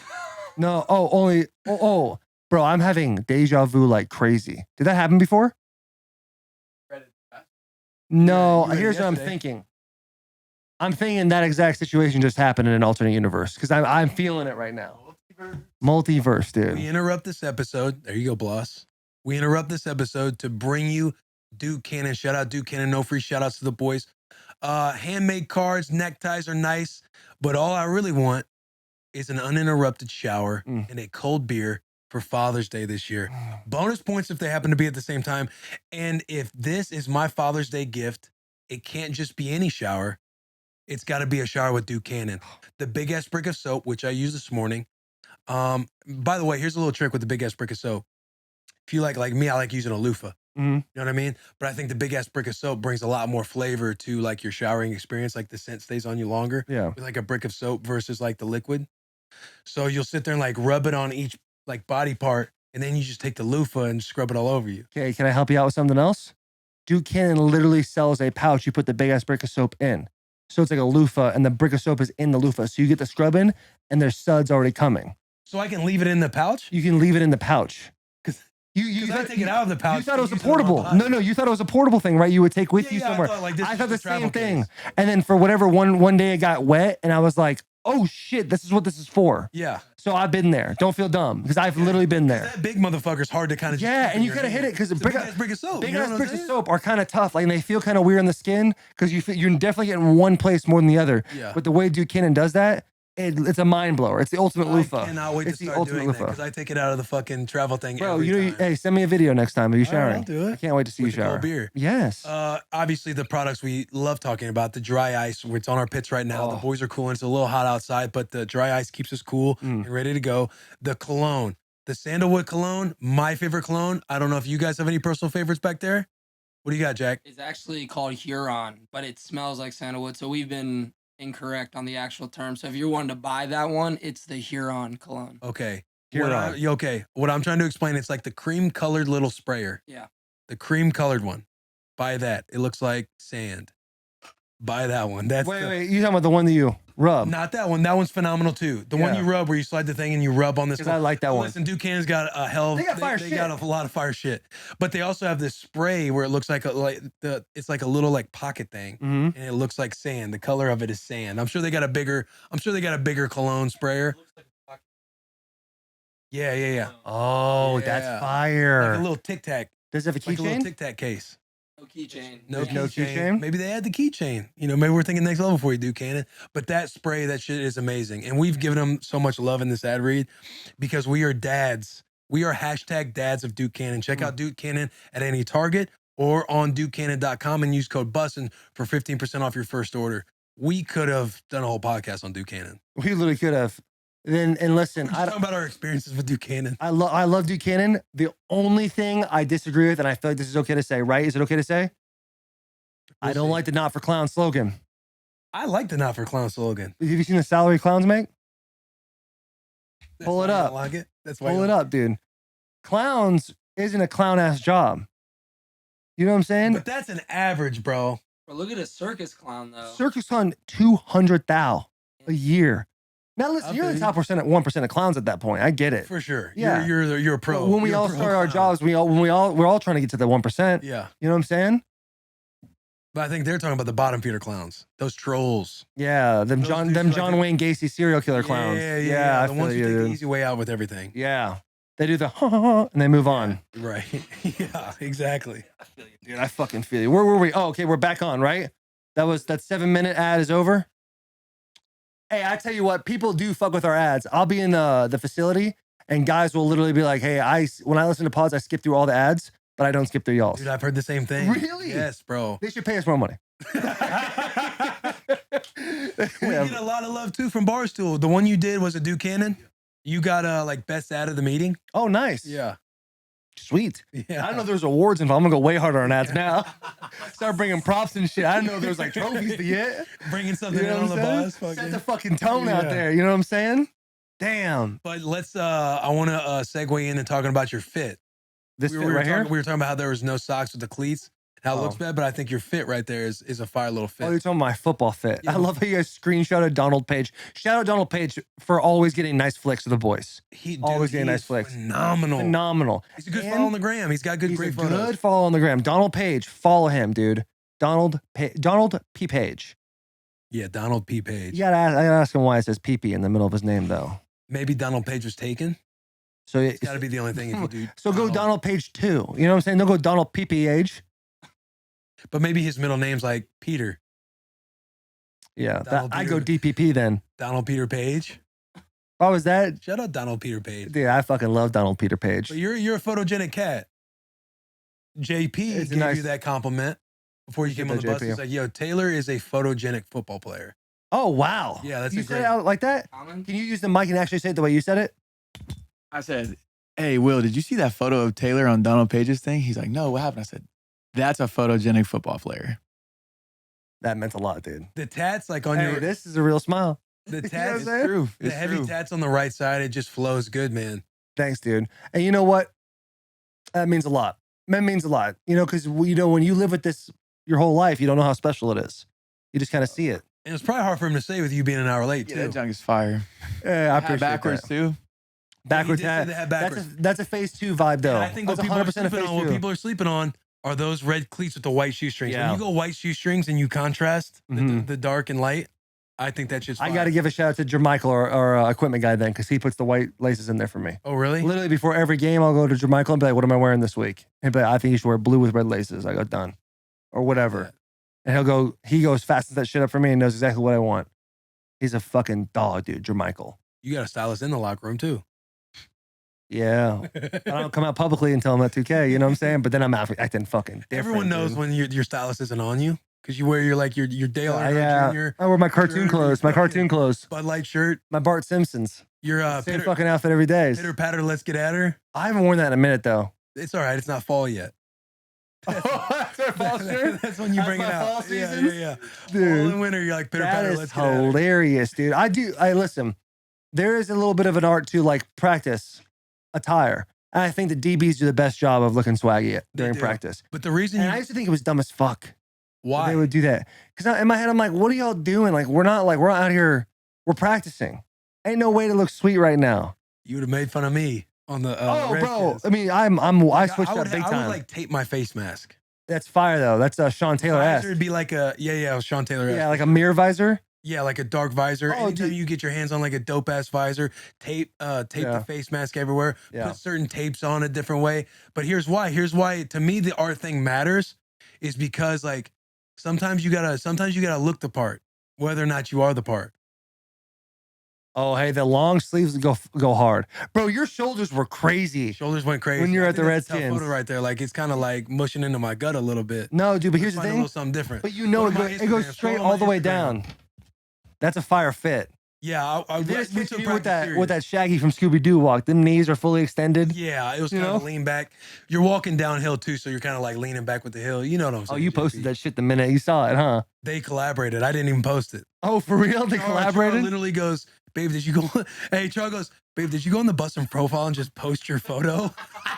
No. Oh, only. Oh, bro, I'm having deja vu like crazy. Did that happen before? No. you read it Here's what I'm yesterday. thinking. I'm thinking that exact situation just happened in an alternate universe because I'm feeling it right now. Multiverse, dude. We interrupt this episode. There you go, Bloss. We interrupt this episode to bring you Duke Cannon. Shout out Duke Cannon. No free shout outs to the boys. Handmade cards, neckties are nice, but all I really want is an uninterrupted shower and a cold beer for Father's Day this year. Bonus points if they happen to be at the same time. And if this is my Father's Day gift, it can't just be any shower. It's got to be a shower with Duke Cannon. The big ass brick of soap, which I used this morning. By the way, here's a little trick with the big ass brick of soap. If you like me, I like using a loofah. Mhm. You know what I mean? But I think the big ass brick of soap brings a lot more flavor to like your showering experience. Like the scent stays on you longer Yeah. with like a brick of soap versus like the liquid. So you'll sit there and like rub it on each like body part, and then you just take the loofah and scrub it all over you. Okay, can I help you out with something else? Duke Cannon literally sells a pouch you put the big ass brick of soap in. So it's like a loofah, and the brick of soap is in the loofah. So you get the scrub in, and there's suds already coming. So I can leave it in the pouch? You can leave it in the pouch. 'Cause You I take it out of the pouch. You thought it was a use on my portable. body. No, you thought it was a portable thing, right? You would take with Yeah, you yeah, somewhere. I thought, like, this I is thought the just a travel same thing. case. And then for whatever one day it got wet, and I was like, oh shit, this is what this is for. Yeah. So I've been there. Don't feel dumb because I've literally been there. That big motherfucker's hard to kind of Yeah, and you kind of hit it because the big brick, ass brick of soap. big you know ass what I'm bricks of saying? soap are kind of tough. Like they feel kind of weird on the skin because you're definitely getting one place more than the other. Yeah. But the way Duke Cannon does that, it's a mind blower. It's the ultimate I loofah. cannot wait It's to the start ultimate doing that loofah. because I take it out of the fucking travel thing Bro, every time. hey, send me a video next time of you All right, showering. I'll do it. I can't wait to see With you the cold shower. beer. Yes. Obviously, the products we love talking about, the dry ice, it's on our pits right now. The Oh. boys are cool, and it's a little hot outside, but the dry ice keeps us cool and ready to go. The cologne, the sandalwood cologne, my favorite cologne. I don't know if you guys have any personal favorites back there. What do you got, Jack? It's actually called Huron, but it smells like sandalwood. So we've been incorrect on the actual term. So if you're wanting to buy that one, it's the Huron cologne. Okay. Huron. What I'm trying to explain, it's like the cream colored little sprayer. Yeah. The cream colored one. Buy that. It looks like sand. Buy that one. That's Wait, you talking about the one that you rub? Not that one. That one's phenomenal too. The one Yeah. you rub where you slide the thing and you rub on this Because I like that one. Listen, Duke Cannon's got a hell. They got fire They shit. got a lot of fire shit. But they also have this spray where it looks like it's like a little like pocket thing, Mhm. and it looks like sand. The color of it is sand. I'm sure they got a bigger cologne sprayer. Yeah. Oh, Yeah. that's fire. Like a little Tic Tac. Does it have a Like a little keychain? Tic Tac case. No keychain. No There's no keychain. keychain? Maybe they had the keychain. Maybe we're thinking next level for you, Duke Cannon. But that spray, that shit is amazing. And we've given them so much love in this ad read because we are dads. We are hashtag dads of Duke Cannon. Check out Duke Cannon at any Target or on DukeCannon.com and use code Bussin for 15% off your first order. We could have done a whole podcast on Duke Cannon. We literally could have. And listen, We're just talking about our experiences with Duke Cannon. I love Duke Cannon. The only thing I disagree with, and I feel like this is okay to say, right? Is it okay to say? I don't see. like the not for clown slogan. I like the Not for Clown slogan. Have you seen the salary clowns make? That's Pull why it you don't up. Like it. That's why Pull you it don't- up, dude. Clowns isn't a clown ass job. You know what I'm saying? But that's an average, bro. But look at a circus clown though. Circus Clown 200,000 a year. Now listen, I you're feel the you. top 1% of clowns at that point. I get it. For sure. Yeah. You're a pro. When we You're a all pro start our clown. jobs, we're all trying to get to the 1%. Yeah. You know what I'm saying? But I think they're talking about the bottom feeder clowns. Those trolls. Yeah, them Those John dudes who like John to- Wayne Gacy serial killer clowns. Yeah. I The feel ones who you, take the dude. easy way out with everything. Yeah. They do the ha ha ha and they move on. Right. Yeah, exactly. Dude, I fucking feel you. Where were we? Oh, okay, we're back on, right? That 7-minute ad is over. Hey, I tell you what, people do fuck with our ads. I'll be in the facility and guys will literally be like, hey, when I listen to pods, I skip through all the ads, but I don't skip through y'all's. Dude, I've heard the same thing. Really? Yes, bro. They should pay us more money. We get a lot of love too from Barstool. The one you did was a Duke Cannon. You got like best ad of the meeting. Oh, nice. Yeah. Sweet. Yeah. I don't know if there's awards involved. I'm gonna go way harder on ads now. Start bringing props and shit. I didn't know there was like trophies to get. Bringing something You know in on what the I'm saying? bus. Set fucking- the fucking tone out Yeah. there. You know what I'm saying? Damn. But let's I want to segue into talking about your fit. This we fit were right here? talking, we were talking about how there was no socks with the cleats, how it looks Oh. bad, but I think your fit right there is a fire little fit. Oh, you're talking about my football fit. Yeah. I love how you guys screenshotted Donald Page. Shout out Donald Page for always getting nice flicks with the boys. Always getting nice flicks. Phenomenal. Phenomenal. He's a good And follow on the gram. He's got good, He's great a photos. good follow on the gram. Donald Page. Follow him, dude. Donald P. Page. Yeah, Donald P. Page. I gotta ask him why it says PP in the middle of his name, though. Maybe Donald Page was taken. So It's got to be the only thing if you do. So go Donald Page 2. You know what I'm saying? Don't go Donald PPH. But maybe his middle name's like Peter. Yeah, Donald I go Peter. DPP then. Donald Peter Page. Why was that? Shout out Donald Peter Page. Dude, I fucking love Donald Peter Page. But you're a photogenic cat. JP It's gave nice- you that compliment before you Appreciate came on the that, bus. JP. He's like, yo, Taylor is a photogenic football player. Oh, wow. Yeah, that's you a said great- it out like that? Common? Can you use the mic and actually say it the way you said it? I said, hey, Will, did you see that photo of Taylor on Donald Page's thing? He's like, no, what happened? I said, that's a photogenic football player. That meant a lot, dude. The tats, like on Hey, your this is a real smile. the You know what tats, I'm saying? True. the heavy tats on the right side, it just flows good, man. Thanks, dude. And you know what? That means a lot. That means a lot. You know, because you know when you live with this your whole life, you don't know how special it is. You just kind of see it. And it's probably hard for him to say with you being an hour late, Yeah, too. that junk is fire. Yeah, I Hat appreciate backwards that. too. Backwards He did say hat. the hat backwards. That's a phase 2 vibe though. And I think what That's people, are 100% a sleeping phase on, what 2. people are sleeping on are those red cleats with the white shoestrings. Yeah. When you go white shoestrings and you contrast Mhm. the dark and light, I think that shit's fire. I got to give a shout out to Jermichael, our equipment guy, then, because he puts the white laces in there for me. Oh, really? Literally before every game, I'll go to Jermichael and be like, "What am I wearing this week?" And be like, "I think you should wear blue with red laces." I go, "Done," or whatever. And he goes fastens that shit up for me and knows exactly what I want. He's a fucking dog, dude. Jermichael. You got a stylist in the locker room, too. Yeah, I don't come out publicly and tell him at 2K. You know what I'm saying? But then I'm acting fucking different. Everyone knows dude. when your stylist isn't on you because you wear your Dale Yeah, Jr. I wear my cartoon shirt, clothes. My fucking cartoon clothes. Bud Light shirt. My Bart Simpsons. Your Same pitter, fucking outfit every day. pitter patter, let's get at her. I haven't worn that in a minute though. It's all right. It's not fall yet. That's our fall shirt? That's when you That's bring it my out. fall Yeah, seasons? yeah. Dude, Fall and winter, you're like pitter that patter, is let's get at her. hilarious, dude. I listen. There is a little bit of an art to like practice attire. And I think the DBs do the best job of looking swaggy during do. practice. But the reason And you I used to think it was dumb as fuck that why they would do that. Because in my head, I'm like, what are y'all doing? Like, we're out here, we're practicing. Ain't no way to look sweet right now. you would have made fun of me on the Oh, red bro. shirts. I mean, I Like, switched would, up big I time. would like tape my face mask. That's fire though. That's Sean Taylor Visor esque. would be like a Sean Taylor. Yeah, like a mirror visor. Yeah, like a dark visor. Oh, Anytime dude. you get your hands on like a dope ass visor, tape Yeah. the face mask everywhere. Yeah. Put certain tapes on a different way. But here's why. Here's why to me the art thing matters is because like sometimes you gotta look the part, whether or not you are the part. Oh, hey, the long sleeves go hard, bro. Your shoulders were crazy. Shoulders went crazy. When you're I at the think that's a tough Redskins. photo right there, like it's kind of like mushing into my gut a little bit. No, dude, but here's the Find a thing. little something different. But you know, Go to my it goes Instagram, straight scroll on all the my way Instagram. down. That's a fire fit. Yeah, I This went fits to you with practice that Shaggy from Scooby Doo walk. Them knees are fully extended. Yeah, it was You kind of know? lean back. You're walking downhill too, so you're kind of like leaning back with the hill. You know what I'm Oh, saying? you JP. posted that shit the minute you saw it, huh? They collaborated. I didn't even post it. Oh, for real? They Char collaborated? literally goes, babe, did you go? Hey, Char goes, babe, did you go on the Bussin profile and just post your photo?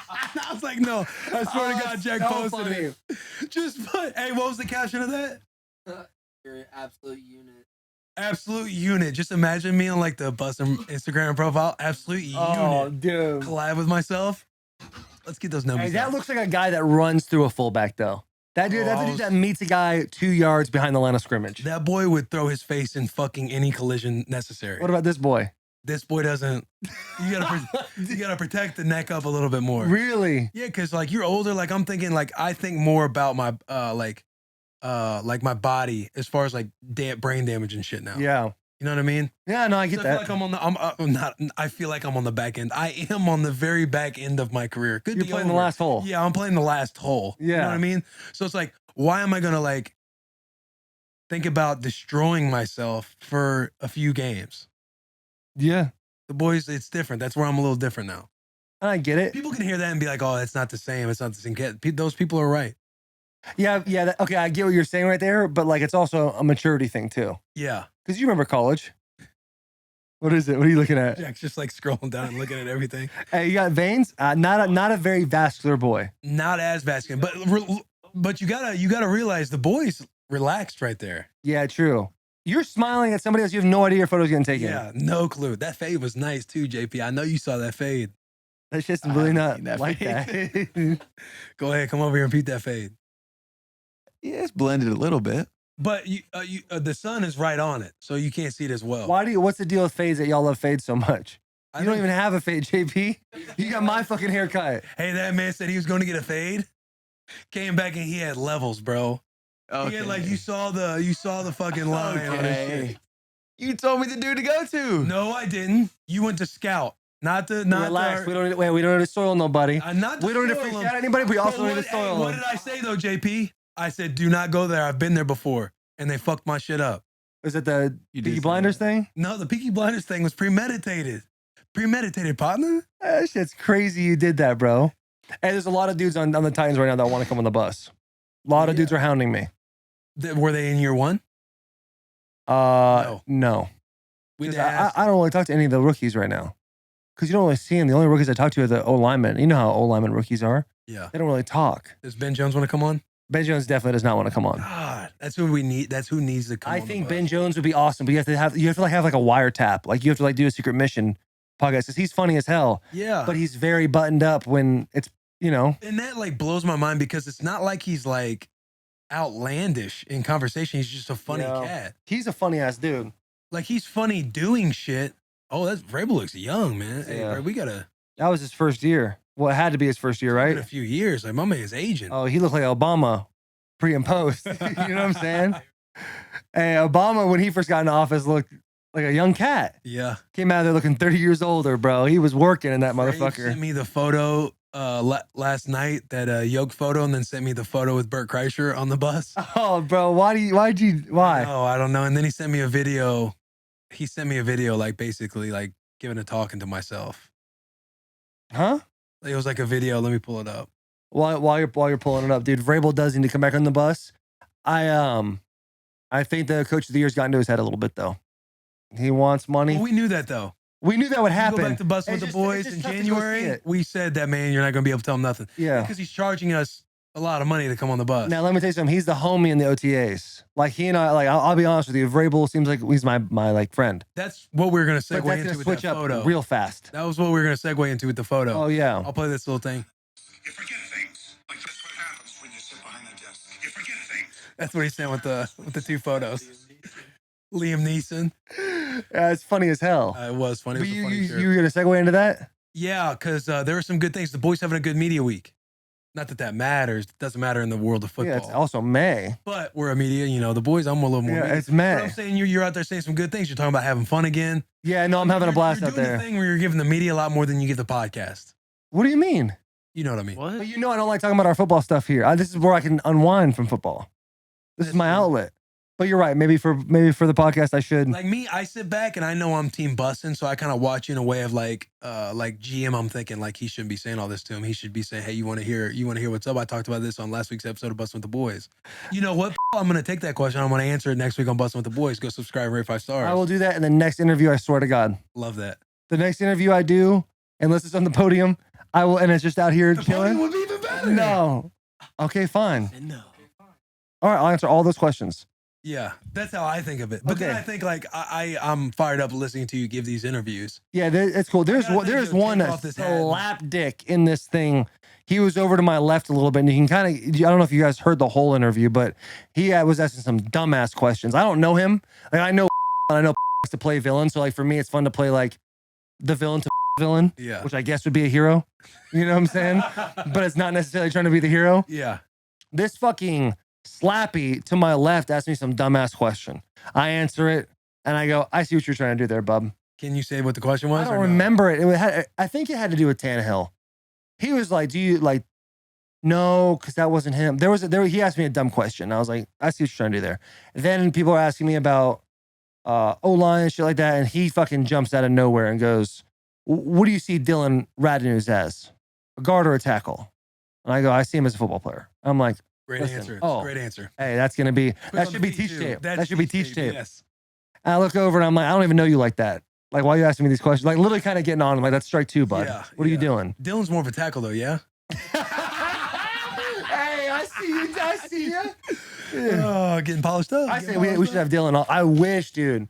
I was like, no. I swear to God, Jack posted it. Just put, hey, what was the caption of that? You're an absolute unit. Absolute unit. Just imagine me on like the Bussin Instagram profile. Absolute Oh, unit. dude. Collab with myself. Let's get those numbers. Hey, that up. looks like a guy that runs through a fullback, though. That's Oh, the I dude was- that meets a guy 2 yards behind the line of scrimmage. That boy would throw his face in fucking any collision necessary. What about this boy? This boy doesn't. You gotta protect the neck up a little bit more. Really? Yeah, because like you're older. Like I'm thinking. Like I think more about my like my body as far as like brain damage and shit now. Yeah. You know what I mean? Yeah, no, I So get I feel that. like I'm on the. I'm not. I feel like I'm on the back end. I am on the very back end of my career. Good You're to be playing the over. last hole. Yeah, I'm playing the last hole. You know Yeah. what I mean? So it's like, why am I gonna like think about destroying myself for a few games? Yeah. The boys, it's different. That's where I'm a little different now. I get it. People can hear that and be like, oh, it's not the same. It's not the same. Those people are right. Yeah, yeah. Okay, I get what you're saying right there, but like it's also a maturity thing too. Yeah. Because you remember college. What is it? What are you looking at? Jack's just like scrolling down and looking at everything. Hey, you got veins? Not a very vascular boy. Not as vascular, but you gotta realize the boys relaxed right there. Yeah, true. You're smiling at somebody else. You have no idea your photo's getting taken. Yeah, no clue. That fade was nice too, JP. I know you saw that fade. That shit's I really haven't not seen that like fade. that. Go ahead, come over here and repeat that fade. Yeah, it's blended a little bit. But the sun is right on it, so you can't see it as well. What's the deal with fades that y'all love fades so much? I You don't think- even have a fade, JP. You got my fucking haircut. Hey, that man said he was going to get a fade. Came back and he had levels, bro. Okay. He had like you saw the fucking line on his shit. Okay. You told me the dude to go to. No, I didn't. You went to Scout, not the not Relax. the. We don't need to soil nobody. Not We don't need to soil freak them. out anybody. We But also need to soil what them. did I say though, JP? I said, do not go there. I've been there before, and they fucked my shit up. Is it the You did Peaky say Blinders that. thing? No, the Peaky Blinders thing was premeditated. Premeditated, partner. That shit's crazy you did that, bro. And there's a lot of dudes on the Titans right now that want to come on the bus. A lot of dudes are hounding me. Were they in year one? No. We 'Cause asked. I don't really talk to any of the rookies right now. Because you don't really see them. The only rookies I talk to are the O-linemen. You know how O-linemen rookies are. Yeah. They don't really talk. Does Ben Jones want to come on? Ben Jones definitely does not want to come on. God, that's who we need. That's who needs to come. I on think the Ben bus. Jones would be awesome, but you have to have like a wiretap. Like you have to like do a secret mission podcast because he's funny as hell, Yeah, but he's very buttoned up when it's and that like blows my mind because it's not like he's like outlandish in conversation. He's just a funny Yeah. cat. he's a funny ass dude. Like he's funny doing shit. Oh, that's Vrabel looks young, man. Hey, Yeah. Vrabel, we gotta That was his first year. Well, it had to be his first year, in right? a few years. Like my man is aging. Oh, he looked like Obama pre and post. You know what I'm saying? Hey, Obama, when he first got into office, looked like a young cat. Yeah, Came out of there looking 30 years older, bro. He was working in that Vrabel motherfucker. sent me the photo last night, that yoke photo, and then sent me the photo with Bert Kreischer on the bus. Oh, bro, why? Oh, I don't know. And then he sent me a video. He sent me a video, like basically like giving a talking to myself. Huh? It was like a video. Let me pull it up. While you're pulling it up, dude, Vrabel does need to come back on the bus. I think the coach of the year's got into his head a little bit though. He wants money. Well, we knew that though. We knew that would You happen. go back to Bussin' with It's the just- boys it's in just tough to go see January. it. We said that, man, you're not going to be able to tell him nothing. Yeah. Because he's charging us a lot of money to come on the bus. Now let me tell you something. He's the homie in the OTAs. Like he and I, like I'll be honest with you. Vrabel seems like he's my like friend. That's what we are going to But segue that's into gonna with switch that up photo. real fast. That was what we were going to segue into with the photo. Oh yeah. I'll play this little thing. You forget things. Like that's what happens when you sit behind the desk. You forget things. That's what he sent with the two photos. Liam Neeson. Yeah, it's funny as hell. It was funny. It But was a you funny shirt. were gonna segue into that? Yeah, because there were some good things. The boys having a good media week. Not that matters. It doesn't matter in the world of football. Yeah, it's also May. But we're a media, the boys, I'm a little more. Yeah, media. it's But May. I'm saying you're out there saying some good things. You're talking about having fun again. Yeah, no, I'm having a blast you're out doing there. The thing where you're giving the media a lot more than you give the podcast. What do you mean? You know what I mean? What? But you know I don't like talking about our football stuff here. This is where I can unwind from football. This is my outlet. But you're right. Maybe for the podcast, I should. Like me, I sit back and I know I'm team Bussin', so I kind of watch in a way of like GM. I'm thinking like he shouldn't be saying all this to him. He should be saying, "Hey, you want to hear what's up?" I talked about this on last week's episode of Bussin' with the Boys. You know what? I'm gonna take that question. I'm gonna answer it next week on Bussin' with the Boys. Go subscribe and rate 5 stars. I will do that in the next interview. I swear to God. Love that. The next interview I do, unless it's on the podium, I will, and it's just out here The podium chilling. would be even better. No. Okay, fine. No. All right, I'll answer all those questions. Yeah, that's how I think of it. But then Okay. I think like I'm fired up listening to you give these interviews. Yeah, it's cool. There's gotta there's take one off this hat. slap dick in this thing. He was over to my left a little bit, and you can kind of, I don't know if you guys heard the whole interview, but he was asking some dumbass questions. I don't know him. Like I know and I know to play villain, so like for me, it's fun to play like the villain to villain, Yeah. which I guess would be a hero. You know what I'm saying? But it's not necessarily trying to be the hero. Yeah. This fucking Slappy to my left asked me some dumbass question. I answer it, and I go, I see what you're trying to do there, bub. Can you say what the question was? I don't or no? remember it. I think it had to do with Tannehill. He was like, "Do you like?" No, because that wasn't him. He asked me a dumb question. I was like, "I see what you're trying to do there." Then people are asking me about O-line and shit like that, and he fucking jumps out of nowhere and goes, "What do you see Dylan Radnews as? A guard or a tackle?" And I go, "I see him as a football player." I'm like, Great Listen, answer. oh. Great answer. "Hey, that's gonna be Quick that on should the be teach P2. tape. That's That should be teach tape." Yes. And I look over and I'm like, "I don't even know you like that. Like, why are you asking me these questions?" Like, literally kind of getting on. I'm like, "That's strike two, bud. Yeah, What are you yeah. doing?" Dylan's more of a tackle though, yeah? Hey, I see you. I see you. Oh, getting polished up. I getting say we polished should up. have Dylan on. I wish, dude.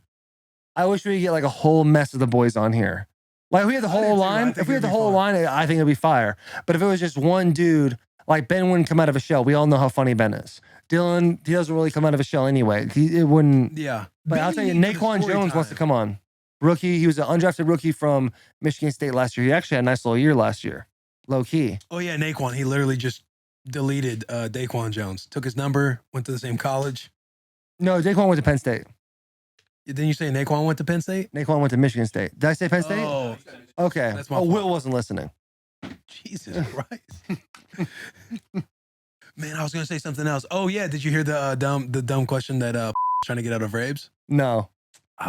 I wish we could get like a whole mess of the boys on here. Like if we had the I do whole too. I line. think If we had it'd the be whole fun. line, I think it'd be fire. But if it was just one dude, like Ben wouldn't come out of a shell. We all know how funny Ben is. Dylan, he doesn't really come out of a shell anyway. It wouldn't. Yeah. But I'll tell you, Benny needs a Naquan story Jones wants to time. come on. Rookie. He was an undrafted rookie from Michigan State last year. He actually had a nice little year last year. Low key. Oh yeah, Naquan. He literally just deleted Daquan Jones. Took his number, went to the same college. No, Daquan went to Penn State. Didn't you say Naquan went to Penn State? Naquan went to Michigan State. Did I say Penn State? Oh, Okay. That's my Oh, fault. Will wasn't listening. Jesus Christ. Man, I was gonna say something else. Oh yeah, did you hear the dumb question that trying to get out of Rabes? No.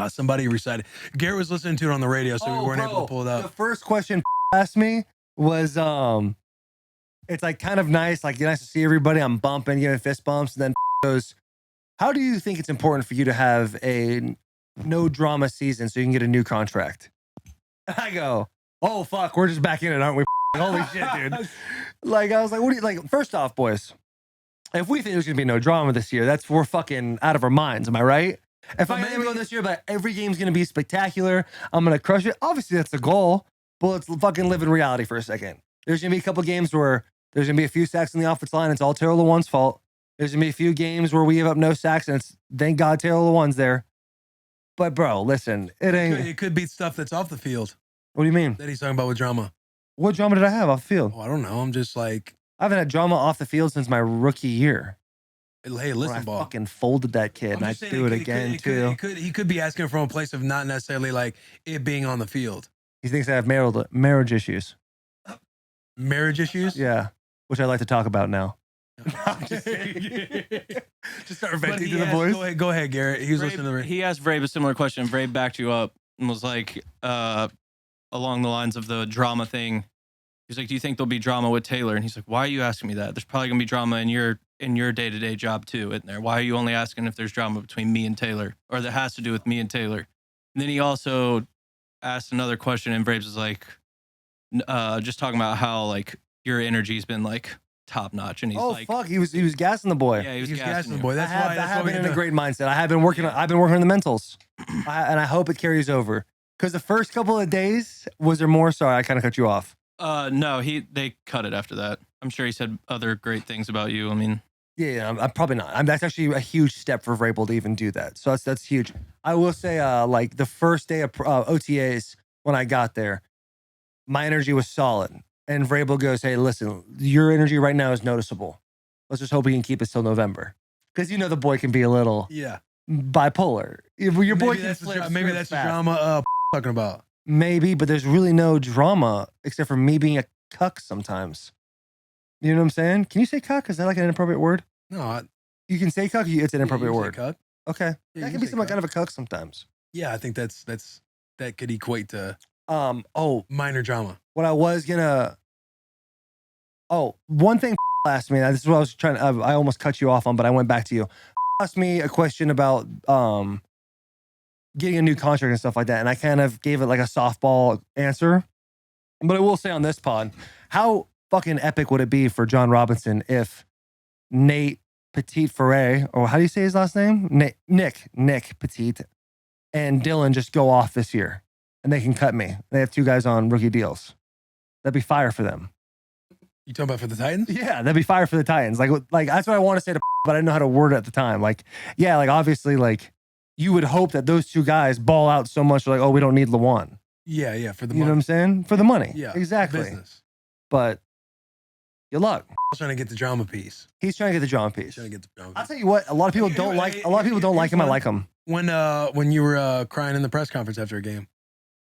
Somebody recited. Garrett was listening to it on the radio, so we weren't able to pull it The up. first question asked me was it's like kind of nice, like nice to see everybody. I'm bumping, giving fist bumps, and then goes, how do you think it's important for you to have a no drama season so you can get a new contract? And I go, oh fuck, we're just back in it, aren't we? Holy shit, dude. Like, I was like, what do you like? First off, boys, if we think there's gonna be no drama this year, we're fucking out of our minds. Am I right? If I am going this year, but every game's gonna be spectacular, I'm gonna crush it. Obviously, that's the goal. But let's fucking live in reality for a second. There's gonna be a couple games where there's gonna be a few sacks on the offensive line. It's all Taylor Lewan's fault. There's gonna be a few games where we give up no sacks, and it's thank God Taylor Lewan's there. But bro, listen, it ain't. It could be stuff that's off the field What do you mean? that he's talking about with drama. What drama did I have off the field? Oh, I don't know. I'm just like, I haven't had drama off the field since my rookie year. hey, When listen, I ball. fucking folded that kid, I'm and I just saying do it again too. He could be asking from a place of not necessarily like it being on the field. He thinks I have marriage issues. Marriage issues. Yeah, which I like to talk about now. Just start But venting he to the asked- boys. Go ahead, Garrett. He was listening to the. He asked Vrab a similar question. Vrab backed you up and was like, along the lines of the drama thing. He's like, do you think there'll be drama with Taylor? And he's like, why are you asking me that? There's probably gonna be drama in your day-to-day job too, isn't there? Why are you only asking if there's drama between me and Taylor, or that has to do with me and Taylor? And then he also asked another question, and Vrabes was like, just talking about how like your energy's been like top notch, and he's like, fuck, he was gassing the boy. yeah, he was He's gassing gassing the you. boy. I That's have, why. I That's have why been we in a great mindset. I've been working on the mentals, and I hope it carries over. Because the first couple of days, was there more? Sorry, I kind of cut you off. No, they cut it after that. I'm sure he said other great things about you. I mean, Yeah, I'm probably not. That's actually a huge step for Vrabel to even do that. So that's huge. I will say, like the first day of OTAs when I got there, my energy was solid. And Vrabel goes, "Hey, listen, your energy right now is noticeable. Let's just hope we can keep it till November, because you know the boy can be a little Yeah. bipolar. Your boy Maybe can that's the flip dra- maybe scripts that's the fast. drama. Talking about. Maybe, but there's really no drama except for me being a cuck sometimes. You know what I'm saying? Can you say cuck? Is that like an inappropriate word? No, You can say cuck. It's an inappropriate word. Cuck. Okay, Yeah, that you can be say some cuck. kind of a cuck sometimes. Yeah, I think that could equate to Oh, minor drama. what I was gonna. Oh, one thing asked me. This is what I was trying. I almost cut you off on, but I went back to you. Asked me a question about getting a new contract and stuff like that, and I kind of gave it like a softball answer. But I will say on this pod, how fucking epic would it be for John Robinson if Nate Petit Ferret, or how do you say his last name? Nick Petit, and Dylan just go off this year, and they can cut me. They have two guys on rookie deals. That'd be fire for them. You talking about for the Titans? Yeah, that'd be fire for the Titans. Like that's what I want to say to, but I didn't know how to word it at the time. Like, yeah, like obviously, like you would hope that those two guys ball out so much, like, oh, we don't need Lawan. Yeah, for the You know what money. I'm saying? For the money. Yeah, exactly. Business. But good luck. I was trying to get the drama piece. He's trying to get the John piece. Trying to get the drama I'll piece. tell you what, a lot of people don't like. A lot of people don't like him. I like him. When you were crying in the press conference after a game,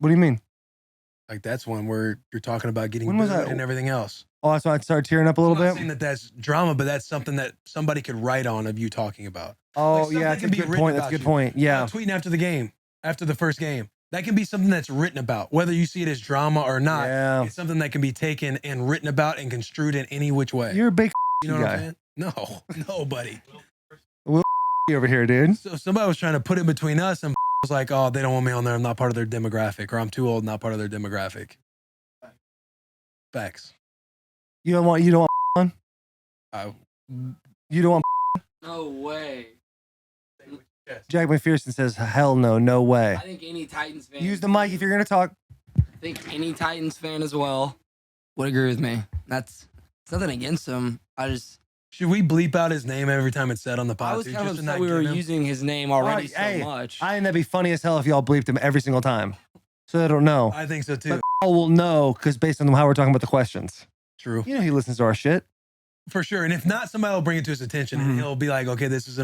What do you mean? like that's one where you're talking about getting When was booed that? and everything else. Oh, that's why I started tearing up a little I'm not bit. saying that that's drama, but that's something that somebody could write on of you talking about. Oh, like something yeah, that's a can be good written point. That's a about good you. point. Yeah. Tweeting after the game, after the first game, that can be something that's written about, whether you see it as drama or not. Yeah. It's something that can be taken and written about and construed in any which way. You're a big You know what guy. I'm saying? No, buddy. over here, dude. So somebody was trying to put it between us and was like, oh, they don't want me on there. I'm not part of their demographic, or I'm too old, not part of their demographic. Facts. You don't want. I, You don't want. No way. Jack McPherson says, "Hell no, no way." I think any Titans fan. Use the mic if you're gonna talk. I think any Titans fan as well would agree with me. That's it's nothing against him. should we bleep out his name every time it's said on the pod? I was too, kind of just to upset not we were give him- using his name already Hey, so much. I think that'd be funny as hell if y'all bleeped him every single time, so they don't know. I think so too. But all will know because based on how we're talking about the questions, True. you know he listens to our shit. For sure. And if not, somebody will bring it to his attention and he'll be like, okay, this is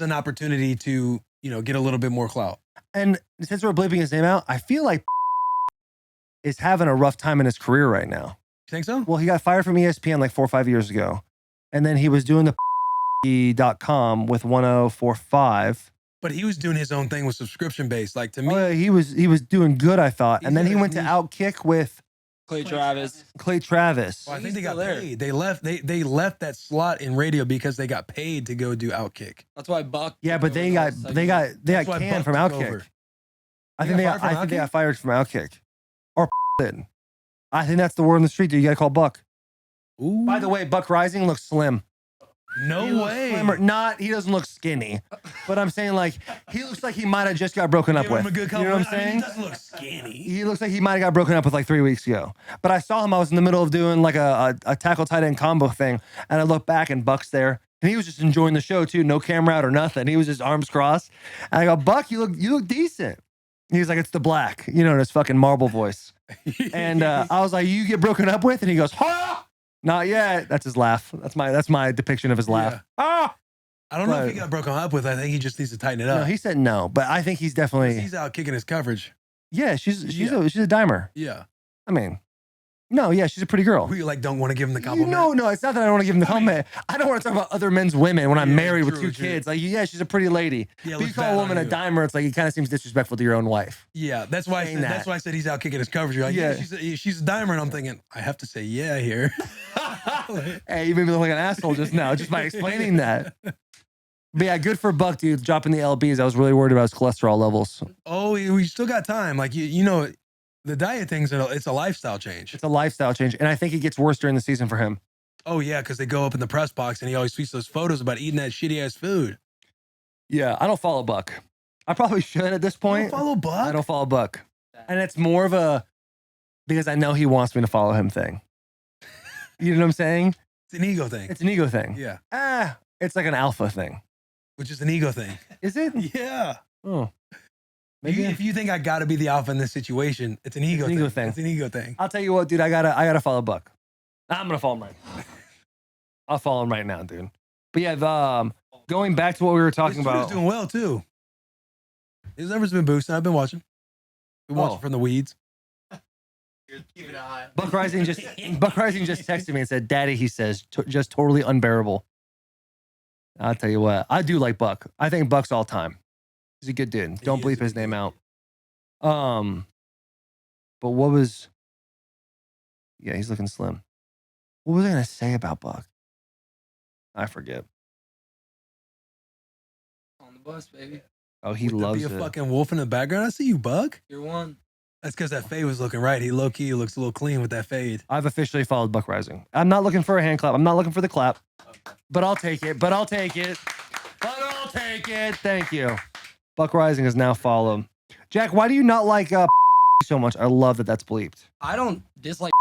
an opportunity to, get a little bit more clout. And since we're bleeping his name out, I feel like is having a rough time in his career right now. You think so? Well, he got fired from ESPN like 4 or 5 years ago. And then he was doing the .com with 1045. But he was doing his own thing with subscription based. Like to me, Oh, yeah, he was doing good, I thought. And then he got went to his- Outkick with Clay Travis. Clay Travis. well, I think He's they got still there. paid. They left that slot in radio because they got paid to go do Outkick. That's why Buck. Yeah, but they took over got all the they segments. got That's why canned Buck from took Outkick. over. I They think got fired from they got Outkick? fired from Outkick. Or did. I think that's the word on the street, dude. You gotta call Buck. Ooh. By the way, Buck Rising looks slim. He no looks way. slimmer. He doesn't look skinny. But I'm saying like he looks like he might have just got broken up Give him with. a good You know what I'm compliment. I mean, saying? he doesn't look skinny. He looks like he might have got broken up with like 3 weeks ago. But I saw him. I was in the middle of doing like a tackle tight end combo thing. And I looked back and Buck's there. And he was just enjoying the show too. No camera out or nothing. He was just arms crossed. And I go, Buck, you look decent. He was like, it's the black, in his fucking marble voice. And I was like, you get broken up with? And he goes, ha! Not yet. That's his laugh. That's my depiction of his laugh. Ah! I don't know if he But- got broken up with. I think he just needs to tighten it up. No, he said no. But I think he's definitely. He's out kicking his coverage. Yeah, she's Yeah. a dimer. Yeah. I mean, no, yeah, she's a pretty girl. We don't want to give him the compliment. No, it's not that I don't want to give him the compliment. I don't want to talk about other men's women when I'm Yeah, married with true, 2 true. kids. Like, yeah, she's a pretty lady. Yeah, But you looks call bad a on woman a you. dimer, it's like it kind of seems disrespectful to your own wife. Yeah, that's why Saying that's that. why I said he's out kicking his coverage. You're like, Yeah. she's a dimer, and I'm thinking I have to say yeah here. Hey, you made me look like an asshole just now, just by explaining that. But yeah, good for Buck, dude, dropping the LBs. I was really worried about his cholesterol levels. Oh, we still got time. Like the diet thing's it's a lifestyle change. It's a lifestyle change, and I think it gets worse during the season for him. Oh yeah, because they go up in the press box and he always tweets those photos about eating that shitty ass food. Yeah, I don't follow Buck. I probably should at this You point. don't follow Buck. I don't follow Buck. And it's more of a because I know he wants me to follow him thing. You know what I'm saying? It's an ego thing. It's an ego thing. Yeah, It's like an alpha thing. which is an ego thing. Is it? Yeah. Oh. Maybe. If you think I got to be the alpha in this situation, it's an ego an thing. ego thing. It's an ego thing. I'll tell you what, dude, I gotta follow Buck. I'm gonna follow him right now. I'll follow him right now, dude. But yeah, going back to what we were talking His Twitter's about. doing well too. His numbers have been boosting. I've been watching. Been watching Oh. from the weeds. Buck Rising just texted me and said, "Daddy," he says, just totally unbearable. I'll tell you what, I do like Buck. I think Buck's all time. He's a good dude. Don't He is bleep a his good name dude. out. But what was? Yeah, he's looking slim. What was I gonna say about Buck? I forget. On the bus, baby. Oh, he With the loves be a it. fucking wolf in the background. I see you, Buck. You're one. That's because that fade was looking right. He low key looks a little clean with that fade. I've officially followed Buck Rising. I'm not looking for a hand clap. I'm not looking for the clap, but I'll take it. But I'll take it. Thank you. Buck Rising is now followed. Jack, why do you not like so much? I love that that's bleeped. I don't dislike.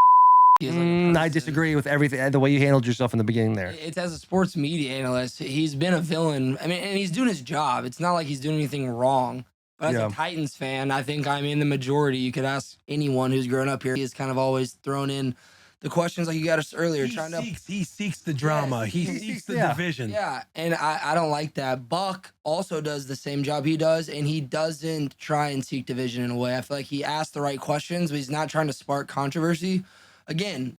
as like a I person. disagree with everything. The way you handled yourself in the beginning there. It's as a sports media analyst. He's been a villain. I mean, and he's doing his job. It's not like he's doing anything wrong. But as Yeah. a Titans fan, I think I'm in the majority. You could ask anyone who's grown up here. He's kind of always thrown in the questions like you got us earlier, trying to. He seeks the drama. Yes, he he seeks the yeah. division. Yeah, and I don't like that. Buck also does the same job he does, and he doesn't try and seek division in a way. I feel like he asks the right questions, but he's not trying to spark controversy. Again,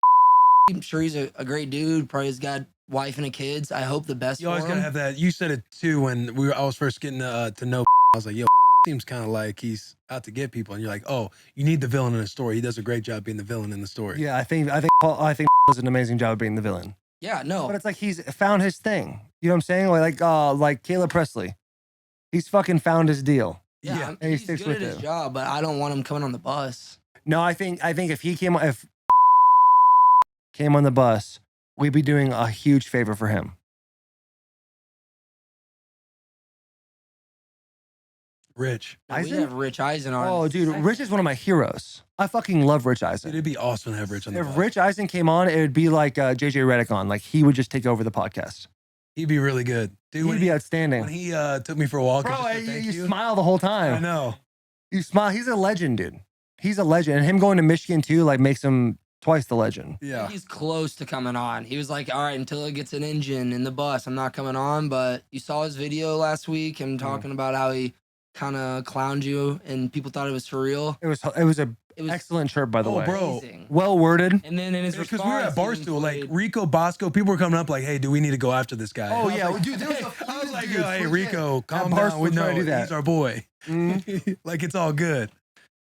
I'm sure he's a great dude. Probably has got wife and kids. I hope the best You always for gotta him. have that. You said it too when I was first getting to know. I was like, yo, seems kind of like he's out to get people, and you're like, oh, you need the villain in the story. He does a great job being the villain in the story. Yeah, I think does an amazing job of being the villain. Yeah, no. But it's like he's found his thing. You know what I'm saying? Like Caleb Presley. He's fucking found his deal. Yeah, Yeah. I'm- And he he's sticks good with at his it. job, but I don't want him coming on the bus. No, I think if he came on the bus, we'd be doing a huge favor for him. Rich. No, we Eisen? have Rich Eisen on. Oh, dude, Rich is one of my heroes. I fucking love Rich Dude, Eisen. it'd be awesome to have Rich on the If bus. Rich Eisen came on, it would be like JJ Redick on. Like he would just take over the podcast. He'd be really good. Dude, He'd be outstanding. when he took me for a walk, and Bro, just said you, thank you you. smile the whole I time. know. You smile. He's a legend, dude. He's a legend. And him going to Michigan too, like makes him twice the legend. Yeah. He's close to coming on. He was like, all right, until it gets an engine in the bus, I'm not coming on. But you saw his video last week, him talking about how he kind of clowned you and people thought it was for real. It was a It was excellent chirp, by the way. bro. amazing. Well worded. And then in his Because response, we were at he Barstool, like played- Rico Bosco, people were coming up like, hey, do we need to go after this guy? Oh I was yeah, like, dude. There was a I was like, dude, yo, hey, legit. Rico, calm Barstool down. We trying know to do that. he's our boy. Mhm. Like, it's all good.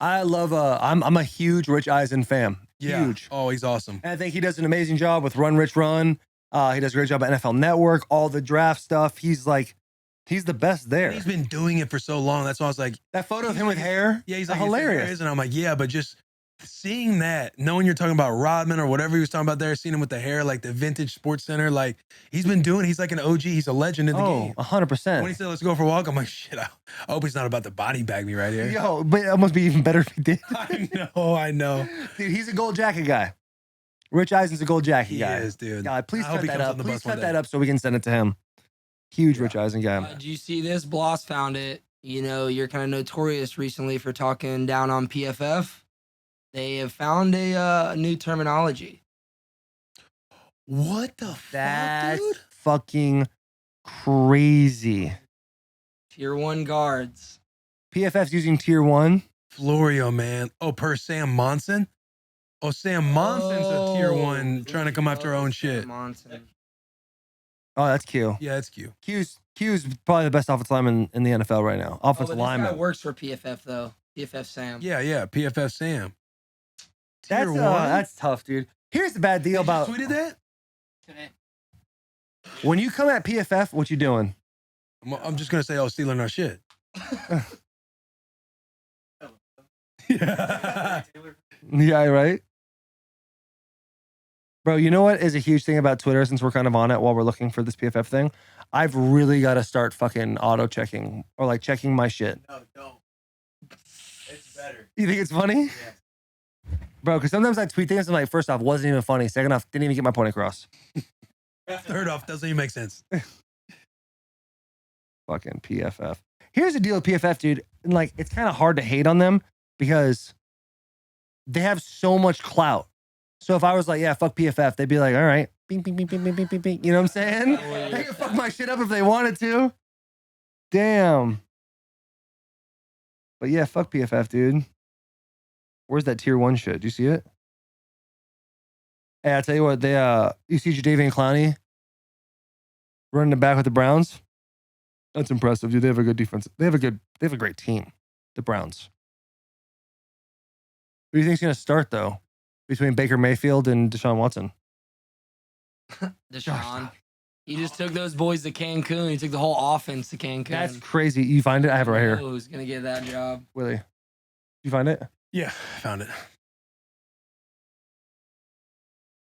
I love. I'm a huge Rich Eisen fan. Yeah. Huge. Oh, he's awesome. And I think he does an amazing job with Run Rich Run. He does a great job at NFL Network, all the draft stuff. He's the best there. He's been doing it for so long. That's why I was like, That photo of him with hair, yeah, he's like, it's hilarious. And I'm like, yeah, but just seeing that, knowing you're talking about Rodman or whatever he was talking about there, seeing him with the hair, like the vintage Sports Center, like he's been doing. He's like an OG. He's a legend in the game. 100%. When he said, let's go for a walk, I'm like, shit, I hope he's not about to body bag me right here. Yo, but it must be even better if he did. I know. Dude, he's a gold jacket guy. Rich Eisen's a gold jacket He guy. is, dude. God, please I hope cut he that comes up. on the Please bus one cut day. that up so we can send it to him. Huge Rich Eisen guy. Did you see this? Bloss found it. You know, you're kind of notorious recently for talking down on PFF. They have found a new terminology. What the That's fuck, dude? fucking crazy. Tier 1 guards. PFF's using tier 1. Florio, man. Oh, per Sam Monson? Oh, Sam Monson's a tier 1 trying to come after her own shit. Monson. Oh, that's Q. Yeah, that's cute. Q's probably the best offensive lineman in the NFL right now. Oh, Offensive but this guy lineman. works for PFF though. PFF Sam. Yeah, PFF Sam. That's Tier 1? that's tough, dude. Here's the bad deal You about tweeted that? when you come at PFF, what you doing? I'm just going to say, oh, stealing our shit. Yeah. Yeah, right. Bro, you know what is a huge thing about Twitter since we're kind of on it while we're looking for this PFF thing? I've really got to start fucking auto checking or like checking my shit. No, don't. It's better. You think it's funny? Yeah. Bro, because sometimes I tweet things and I'm like, first off, wasn't even funny. Second off, didn't even get my point across. Third off, doesn't even make sense. Fucking PFF. Here's the deal with PFF, dude. And like, it's kind of hard to hate on them because they have so much clout. So if I was like, yeah, fuck PFF, they'd be like, all right, bing, bing, bing, bing, bing, bing, bing, bing. You know what I'm saying? They can fuck my shit up if they wanted to. Damn. But yeah, fuck PFF, dude. Where's that tier 1 shit? Do you see it? Hey, I tell you what, they you see Jadeveon Clowney running the back with the Browns? That's impressive, dude. They have a good defense. They have a great team, the Browns. Who do you think's gonna start though? Between Baker Mayfield and Deshaun Watson. Deshaun. He just took those boys to Cancun. He took the whole offense to Cancun. That's crazy. You find it? I have it right here. Who's gonna get that job? Willie. You find it? Yeah, found it.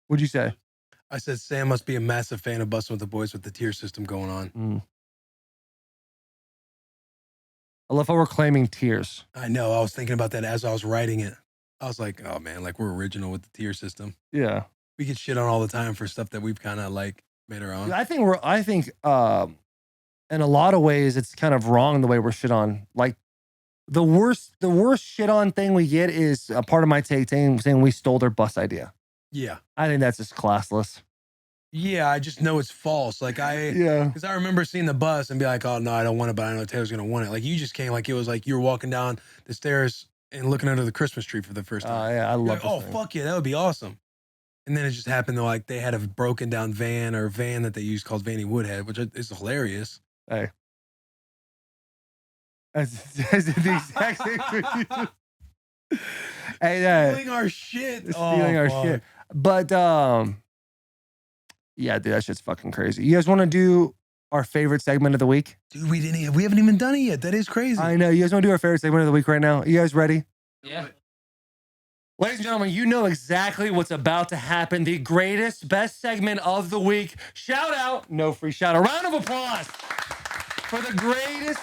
What'd you say? I said Sam must be a massive fan of Bussin' with the Boys with the tier system going on. I love how we're claiming tiers. I know. I was thinking about that as I was writing it. I was like, oh man, like we're original with the tier system. Yeah. We get shit on all the time for stuff that we've kind of like made our own. I think in a lot of ways it's kind of wrong the way we're shit on. Like the worst shit on thing we get is a part of my take saying we stole their bus idea. Yeah. I think that's just classless. Yeah, I just know it's false. Like Yeah. because I remember seeing the bus and be like, oh no, I don't want it, but I know Taylor's gonna want it. Like you just came like it was like you were walking down the stairs and looking under the Christmas tree for the first time. Yeah, I You're love like, this oh thing. fuck yeah, that would be awesome. And then it just happened to like they had a broken down van that they used called Vanny Woodhead, which is hilarious. Hey. That's the exact same thing. Hey, Stealing our shit. stealing our shit. But yeah, dude, that shit's fucking crazy. You guys want to do our favorite segment of the week? Dude, we haven't even done it yet. That is crazy. I know. You guys want to do our favorite segment of the week right now? You guys ready? Yeah. Ladies and gentlemen, you know exactly what's about to happen. The greatest, best segment of the week. Shout out. No free shout out. Round of applause for the greatest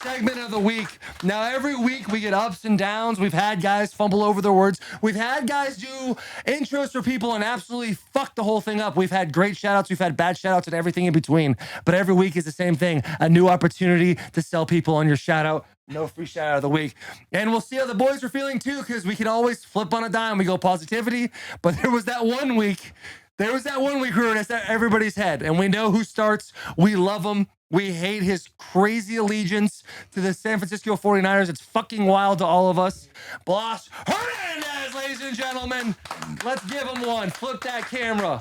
segment of the week. Now, every week we get ups and downs. We've had guys fumble over their words. We've had guys do intros for people and absolutely fuck the whole thing up. We've had great shout outs. We've had bad shout outs and everything in between. But every week is the same thing. A new opportunity to sell people on your shout out. No free shout out of the week. And we'll see how the boys are feeling too, because we can always flip on a dime. We go positivity. But there was that one week we were at everybody's head. And we know who starts. We love him. We hate his crazy allegiance to the San Francisco 49ers. It's fucking wild to all of us. Blas Hernandez, ladies and gentlemen. Let's give him one. Flip that camera.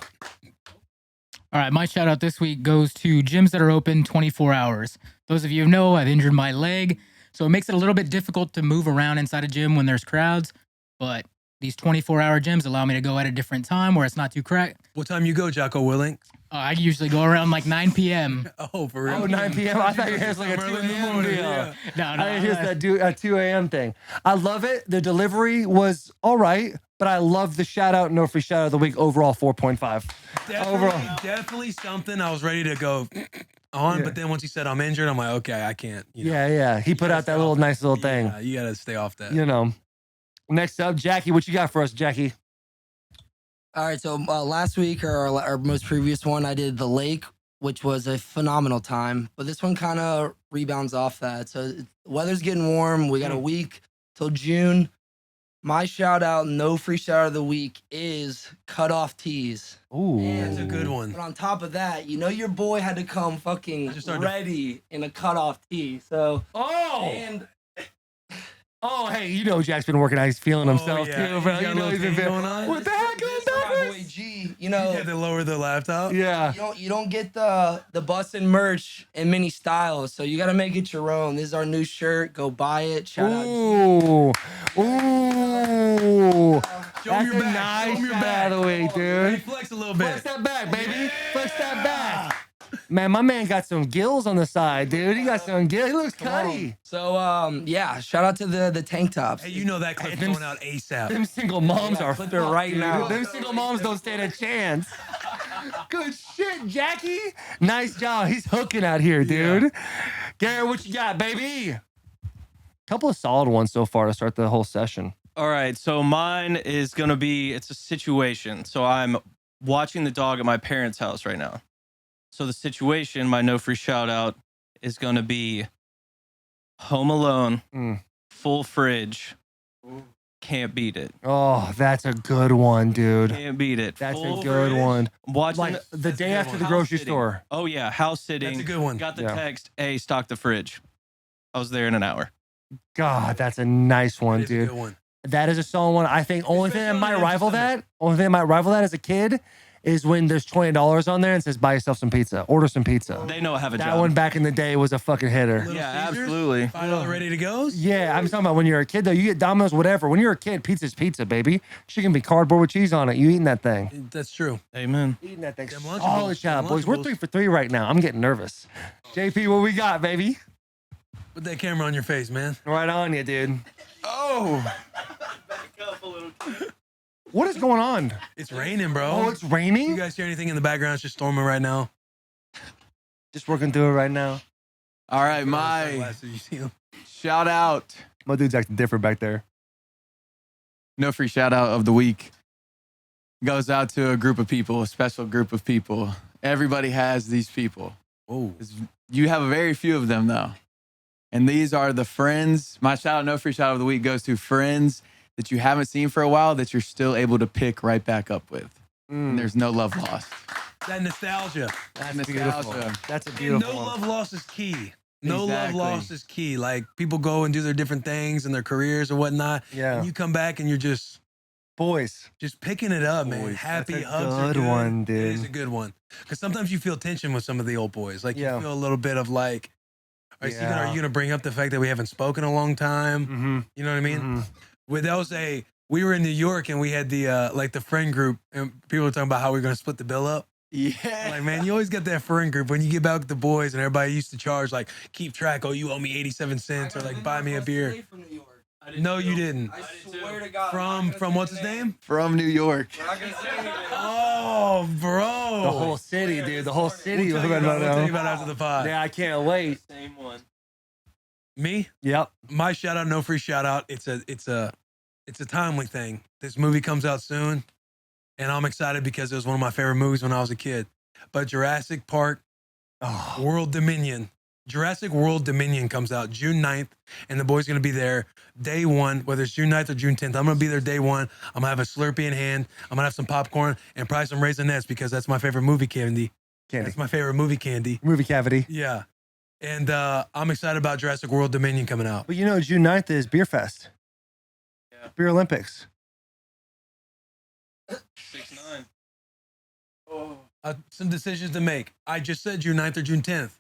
All right, my shout out this week goes to gyms that are open 24 hours. Those of you who know, I've injured my leg, so it makes it a little bit difficult to move around inside a gym when there's crowds. But these 24-hour gyms allow me to go at a different time where it's not too cracked. What time you go, Jocko Willing? I usually go around like 9 p.m. Oh, for real? Oh, 9 p.m. I thought you guys like a 2 Early in the a.m. morning, deal. yeah. No, I didn't hear that 2 a.m. thing. I love it. The delivery was all right, but I love the shout out. No free shout out of the week. Overall, 4.5. Definitely something I was ready to go on, but then once he said I'm injured, I'm like, okay, I can't. Yeah. He put out that little nice little thing. Yeah, you got to stay off that. You know. Next up, Jackie. What you got for us, Jackie? All right, so last week or our most previous one, I did the lake, which was a phenomenal time. But this one kind of rebounds off that. So the weather's getting warm. We got a week till June. My shout out, no free shout out of the week, is cut off tees. Ooh, That's a good one. But on top of that, you know your boy had to come fucking ready in a cut off tee. So hey, you know Jack's been working out. He's feeling himself yeah. too, bro. He's got You a know little he's been thing feeling. going on. What the heck is my that? boy G, You had to lower the laptop. Yeah. you don't get the Bussin merch in many styles, so you got to make it your own. This is our new shirt. Go buy it. Shout out. Ooh. Show That's him your a back. Show nice him your shout back. out of the week, Hey, dude. flex a little bit. Flex that back, baby. Flex that back. Man, my man got some gills on the side, dude. He got some gills. He looks cutty. So shout out to the tank tops. Hey, you know that clip's going out ASAP. Them single moms are clip it right fucked, now. dude. Them single moms don't stand a chance. Good shit, Jackie. Nice job. He's hooking out here, dude. Garrett, what you got, baby? Couple of solid ones so far to start the whole session. All right, so mine is gonna be, it's a situation. So I'm watching the dog at my parents' house right now. So the situation, my no free shout out, is gonna be Home Alone, full fridge, can't beat it. Oh, that's a good one, dude. Can't beat it. That's Full a good fridge. one. I'm watching Like the day after the House grocery sitting. store. Oh yeah, house sitting. That's a good one. Got the Yeah. text, hey, stock the fridge. I was there in an hour. God, that's a nice one, It's a dude. good one. That is a solid one. I think only thing that might rival that, as a kid, is when there's $20 on there and says buy yourself some pizza, order some pizza. They know I have a That job. one back in the day was a fucking hitter. Little Yeah, Caesars, absolutely. $5 ready to go. Yeah, I'm talking about when you're a kid though. You get Domino's, whatever. When you're a kid, pizza's pizza, baby. She can be cardboard with cheese on it. You eating that thing? That's true. Amen. Eating that thing. Them Lunchables. Solid job, Them boys. We're Lunchables. 3 for 3 right now. I'm getting nervous. JP, what we got, baby? Put that camera on your face, man. Right on you, dude. Oh, Back up a little. What is going on? it's raining, bro. Oh, it's raining? You guys hear anything in the background? It's just storming right now. Just working through it right now. All right, my Sunglasses, you see them? shout out, My dude's acting different back there. no free shout out of the week goes out to a group of people, a special group of people. Everybody has these people. Oh, You have a very few of them though. And these are the friends. My shout out, no free shout out of the week goes to friends that you haven't seen for a while that you're still able to pick right back up with. And there's no love lost. that nostalgia. That's nostalgia. beautiful. That's a And beautiful no one. love lost is key. No love Exactly. lost is key. Like people go and do their different things and their careers or whatnot. Yeah. And you come back and you're just Boys. picking it up, man. Boys, Happy that's a hugs are good good. one, It is dude. a good one. Because sometimes you feel tension with some of the old boys. Like Yeah. you feel a little bit of like, are Yeah. you gonna bring up the fact that we haven't spoken in a long time? Mm-hmm. You know what I mean? We were in New York and we had the like the friend group and people were talking about how we are gonna split the bill up. Yeah. Like, man, you always get that friend group when you get back with the boys and everybody used to charge like keep track. Oh, you owe me 87 cents or like buy me a beer. No, you didn't. I swear to God. From what's his name? From New York. Oh, bro. The whole city, dude. The whole city. We'll tell you about it after the pod. Yeah, I can't wait. Same one. Me? Yep. My shout out, no free shout out. It's a timely thing. This movie comes out soon, and I'm excited because it was one of my favorite movies when I was a kid. But Jurassic Park Oh, World Dominion. Jurassic World Dominion comes out June 9th, and the boy's going to be there day one, whether it's June 9th or June 10th. I'm going to be there day one. I'm going to have a Slurpee in hand. I'm going to have some popcorn and probably some Raisinets because that's my favorite movie candy. candy. That's my favorite movie candy. Movie cavity. Yeah. And I'm excited about Jurassic World Dominion coming out. But you know, June 9th is Beer Fest. Yeah. Beer Olympics. 6'9". Some decisions to make. I just said June 9th or June 10th.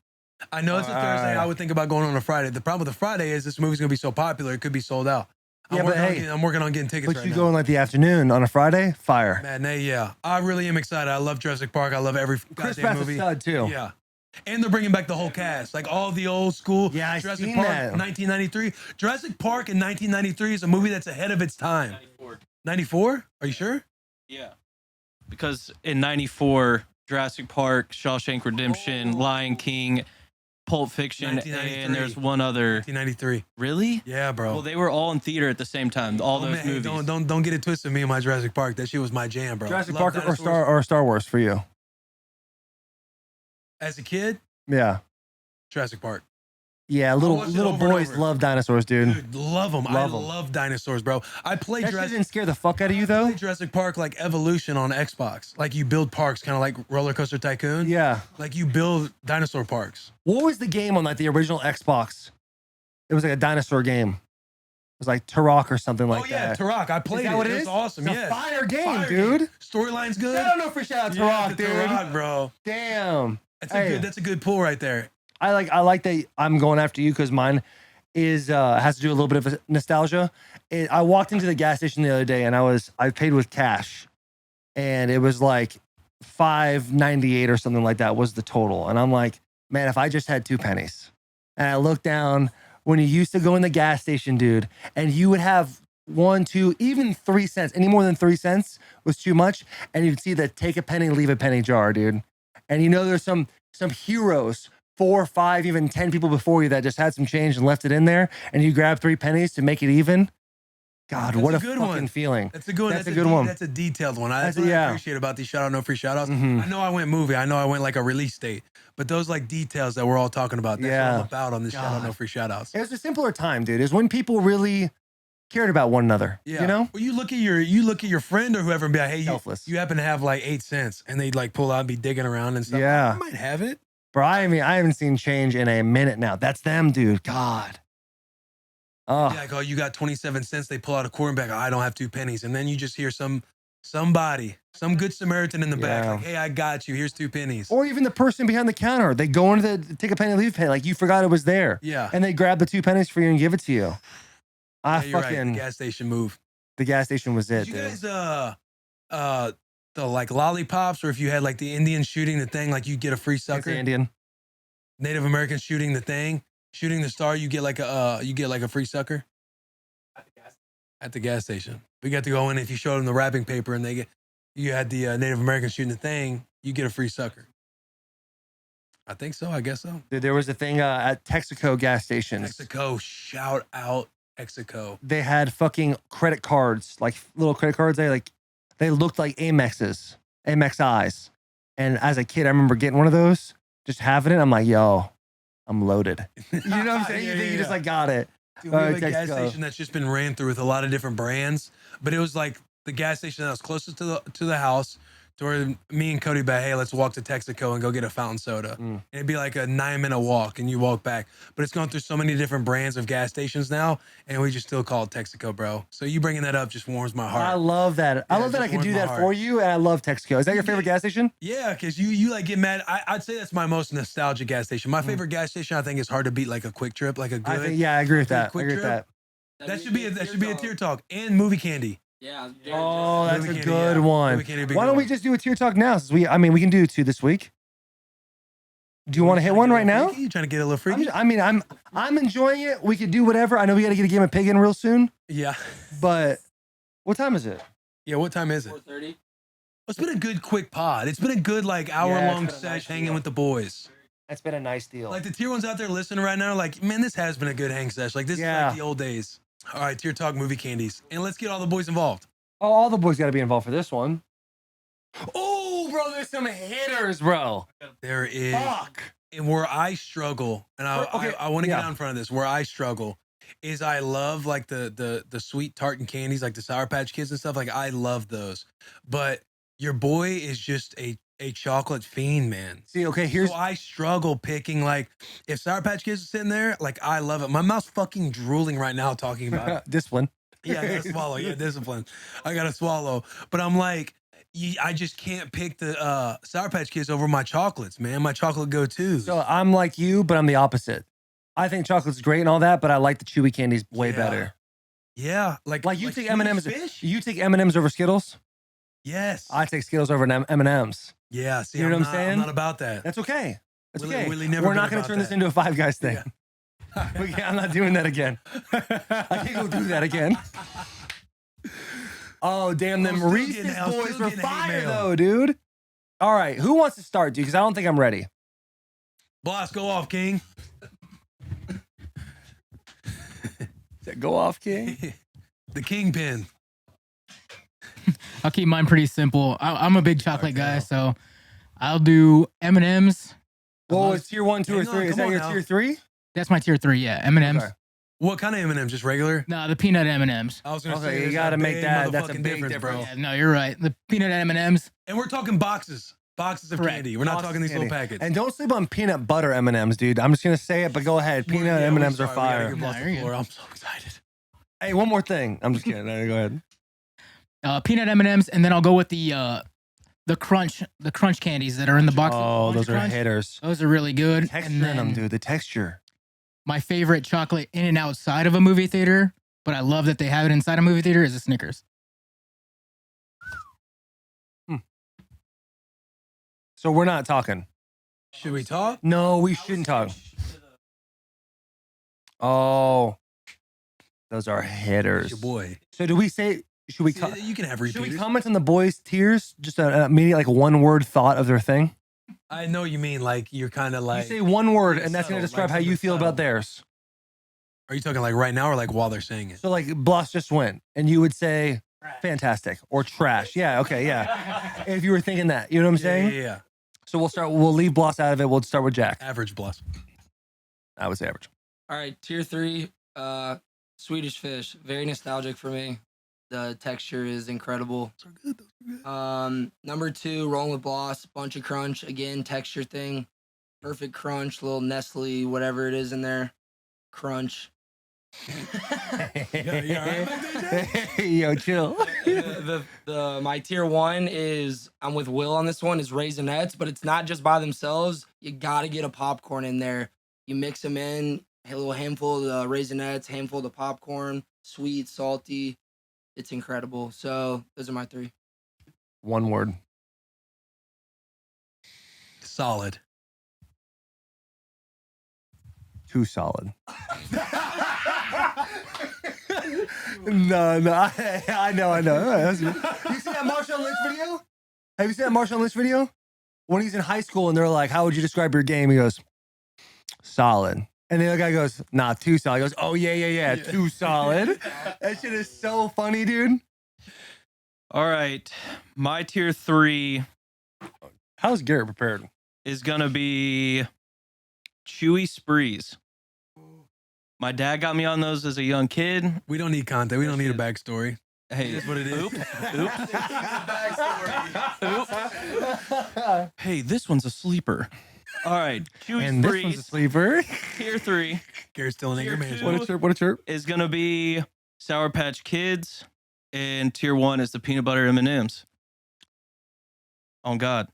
I know it's a Thursday. I would think about going on a Friday. The problem with the Friday is this movie's going to be so popular, it could be sold out. Yeah, but hey, I'm working on getting tickets But right you now. go in like the afternoon on a Friday? Fire. Matinee, yeah. I really am excited. I love Jurassic Park. I love every Chris goddamn Pratt's a movie. stud too. Yeah. And they're bringing back the whole cast, like all the old school. Yeah, I Jurassic seen Park, that. 1993. Jurassic Park in 1993 is a movie that's ahead of its time. 94. 94? Are you sure? Yeah. Because in 94, Jurassic Park, Shawshank Redemption, Lion King, Pulp Fiction, 1993. and there's one other. 1993. Really? Yeah, bro. Well, they were all in theater at the same time. All those man, hey, movies. don't get it twisted. Me and my Jurassic Park. That shit was my jam, bro. Jurassic Love Park dinosaurs. or Star Wars for you? As a kid, Yeah. Jurassic Park. Yeah, watched it little over and boys over. love dinosaurs, dude. Dude, love them. Love I 'em. love dinosaurs, bro. I played That shit Jurassic. didn't scare the fuck out of you I though? played Jurassic Park like Evolution on Xbox. Like you build parks, kind of like Roller Coaster Tycoon. Yeah. Like you build dinosaur parks. What was the game on like the original Xbox? It was like a dinosaur game. It was like Turok or something like Oh yeah, that. Turok. I played that it. what it It was is? awesome. It's a Yeah. fire game, Fire dude. game. Storyline's good. I don't know for shout out Yeah, Turok, the dude. Turok, bro. Damn. That's Hey. a good pull right there. I like that I'm going after you because mine is has to do a little bit of nostalgia. I walked into the gas station the other day and I paid with cash, and it was like $5.98 or something like that was the total. And I'm like, man, if I just had 2 pennies. And I looked down when you used to go in the gas station, dude, and you would have 1, 2, even 3 cents. Any more than 3 cents was too much. And you'd see the take a penny, leave a penny jar, dude. And you know there's some heroes, 4, 5, even 10 people before you that just had some change and left it in there, and you grab 3 pennies to make it even. God, That's what a a good fucking one. feeling. That's a good one. That's a good one. That's a detailed one. That's That's what I yeah. appreciate about these shout out, no free shout outs. Mhm. I know I went movie. I know I went like a release date. But those like details that we're all talking about, that's what Yeah. I'm about on this shout out, no God. free shout outs. It was a simpler time, dude. It was when people really cared about one another. Yeah. You know? Well, you look at your friend or whoever and be like, hey, Selfless. you happen to have like 8 cents, and they'd like pull out and be digging around and stuff. Yeah. I might have it. Bro, I mean, I haven't seen change in a minute now. That's them, dude. God. Oh, Be like, oh, you got 27 cents. They pull out a quarter and be like, oh, I don't have 2 pennies. And then you just hear somebody, some good Samaritan in the back, Yeah. like, hey, I got you. Here's 2 pennies. or even the person behind the counter. They go into the take a penny, leave a penny. Like you forgot it was there. Yeah. And they grab the 2 pennies for you and give it to you. Yeah, you're right. Fucking, The gas station move. the gas station was it, Did you dude. guys the like lollipops, or if you had like the Indian shooting the thing, like you get a free It's sucker. the Indian. Native American shooting the thing, shooting the star, you get like a free sucker at the gas station. We got to go in. If you showed them the wrapping paper and you had the Native American shooting the thing, you get a free sucker. I think so. I guess so. Dude, there was a thing at Texaco gas stations. Texaco, shout out Texaco. They had fucking credit cards, like little credit cards. They looked like Amex's, Amexis. And as a kid, I remember getting one of those, just having it. I'm like, yo, I'm loaded. You know what I'm saying? Yeah, you think you yeah. just like got it. Dude, we have a Texaco. gas station that's just been ran through with a lot of different brands, but it was like the gas station that was closest to the house, to where me and Cody be like, hey, let's walk to Texaco and go get a fountain soda. And it'd be like a 9-minute walk, and you walk back. But it's gone through so many different brands of gas stations now, and we just still call it Texaco, bro. So you bringing that up just warms my I heart. love that. I Yeah, love that I just can do warms my that heart. for you. And I love Texaco. Is that your favorite gas station? Yeah, because you like get mad. I'd say that's my most nostalgic gas station. My favorite gas station, I think, is hard to beat, like a Quick Trip, like a good. I think, yeah, I agree with Good that. I quick agree with trip. that. That should be a tier talk and movie candy. Yeah. Oh, that's Movie a candy, good yeah. one. Movie candy would be a Why good don't we one. just do a tier talk now? Since we can do 2 this week. Do you want to hit one right now? You trying to get a little freaky? I'm enjoying it. We could do whatever. I know we got to get a game of pig in real soon, Yeah. but what time is it? Yeah, what time is it? 4:30. It's been a good quick pod. It's been a good like hour long it's been a nice sesh hanging deal. with the boys. That's been a nice deal. Like the tier ones out there listening right now, like, man, this has been a good hang sesh. Like this is like the old days. All right, tier talk movie candies. And let's get all the boys involved. Oh, all the boys got to be involved for this one. Oh, bro, there's some hitters, bro. There is. Fuck. And where I struggle, and I want to get out in front of this, where I struggle is I love like the sweet tartan candies, like the Sour Patch Kids and stuff. Like I love those. But your boy is just a chocolate fiend, man. See, okay, here's so I struggle picking like if Sour Patch Kids is sitting there, like I love it. My mouth's fucking drooling right now talking about it. discipline. Yeah, I gotta swallow. Yeah, discipline. I gotta swallow. But I'm like, I just can't pick the Sour Patch Kids over my chocolates, man. My chocolate go-tos. So I'm like you, but I'm the opposite. I think chocolate's great and all that, but I like the chewy candies way better. Yeah, like you take Swedish M&Ms. Fish? You take M&Ms over Skittles. Yes. I take Skittles over M&Ms. Yeah. See, You know what I'm not, saying? I'm not about that. That's okay. That's Willie- okay. Willie never We're not been going to about turn this that. into a Five Guys thing. I'm not doing that again. I can't go do that again. Oh, damn, them still Reese's getting- I'm boys still were getting hate fire, mail. though, dude. All right, who wants to start, dude? Because I don't think I'm ready. Boss, go off, King. Go off, King. The Kingpin. I'll keep mine pretty simple. I'm a big chocolate guy, so I'll do M&Ms. Well, it's tier 1, 2, or Hang on, 3. Is come that on your now. tier 3? That's my tier 3. Yeah, M&Ms. Okay. What kind of M&M? Just regular? No, the peanut M&Ms. I was gonna Okay, say you there's gotta a make big that- that's a motherfucking big difference. Yeah, no, you're right. The peanut M&Ms. And we're talking boxes of Correct. candy. We're not Boxes talking these candy. little packets. And don't sleep on peanut butter M&Ms, dude. I'm just going to say it, but go ahead. Peanut Yeah, M&Ms we're are sorry. We gotta fire. get Boss No, the you're floor. I'm so excited. Hey, one more thing. I'm just kidding. No, go ahead. Peanut M&Ms, and then I'll go with the crunch candies that are in the box. Oh, Lunch those are Crunch. hitters. Those are really good. Texture And in them, then dude. The texture. my favorite chocolate in and outside of a movie theater, but I love that they have it inside a movie theater, is a Snickers. So we're not talking. Should we talk? No, we shouldn't talk. Oh, those are hitters. Your boy. So do we say? Should we? See, you can have Should we repeaters. comment on the boys' tiers? Just an immediate, like, one word thought of their thing. I know you mean like you're kind of like. You say one word, like and that's going to subtle, describe like how you something feel subtle. about theirs. Are you talking like right now or like while they're saying it? So, like, Bloss just went, and you would say fantastic or trash. Yeah. Okay. Yeah. If you were thinking that, you know what I'm saying? Yeah. So we'll start. We'll leave Bloss out of it. We'll start with Jack. Average plus. I would say average. All right, tier 3, Swedish Fish. Very nostalgic for me. The texture is incredible. Those are good. Those are good. Number 2, Rolling with Boss, Bunch of Crunch. Again, texture thing. Perfect crunch, little Nestle, whatever it is in there. Crunch. Yo, chill. My tier 1 is, I'm with Will on this one, is Raisinets, but it's not just by themselves. You gotta get a popcorn in there. You mix them in, a little handful of the Raisinets, handful of the popcorn, sweet, salty. It's incredible. So those are my 3. One word. Solid. Too solid. No, I know. That's good. You see that Marshawn Lynch video? Have you seen that Marshawn Lynch video? When he's in high school and they're like, how would you describe your game? He goes, solid. And the other guy goes, nah, too solid. He goes, oh, yeah, too solid. That shit is so funny, dude. All right. My tier 3 How's Garrett prepared? is going to be Chewy Sprees. My dad got me on those as a young kid. We don't need content. We don't need a backstory. Hey, That's what it is. Oops. Hey, this one's a sleeper. All right. Chewy And this one's a Sprees, sleeper. tier 3 Garrett's still an anger Tier management. two. What a chirp. is going to be Sour Patch Kids. And tier 1 is the peanut butter M&Ms. On God.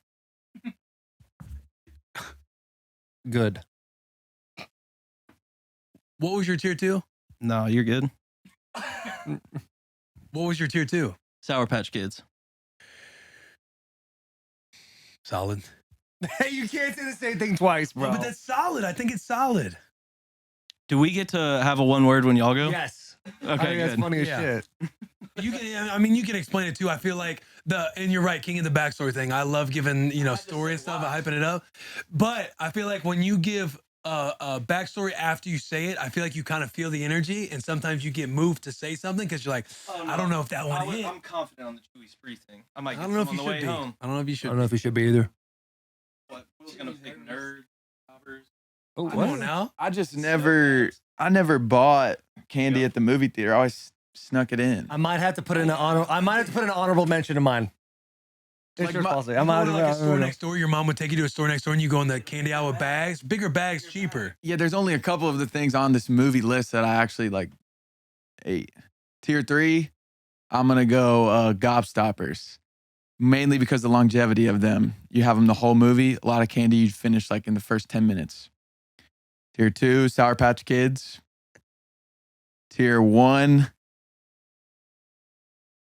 Good. What was your tier 2? No, you're good. What was your tier 2? Sour Patch Kids. Solid. Hey, you can't say the same thing twice, bro. But that's solid. I think it's solid. Do we get to have a one word when y'all go? Yes. I Okay, think that's good. funny as Yeah. shit. You can explain it too. I feel like and you're right, King of the Backstory thing. I love giving, story and stuff, hyping it up. But I feel like when you give a backstory after you say it, I feel like you kind of feel the energy, and sometimes you get moved to say something because you're like, I don't know if that one hit. I'm confident on the Chewy Spree thing. I might I get don't know if some you on the should way be. home. I don't know if you I should. don't know if you should be either. What? Who's gonna pick nerd? Robbers? Oh, Come on now. I just never bought candy at the movie theater. I always snuck it in. I might have to put in an honorable mention of mine. It's Like your my- policy. You I might go to like a store have next door. Your mom would take you to a store next door, and you go in the candy aisle with bags. Bigger bags, cheaper. Yeah, there's only a couple of the things on this movie list that I actually like ate. Tier 3, I'm gonna go Gobstoppers. Mainly because of the longevity of them. You have them the whole movie. A lot of candy you'd finish like in the first 10 minutes. Tier 2, Sour Patch Kids. Tier 1,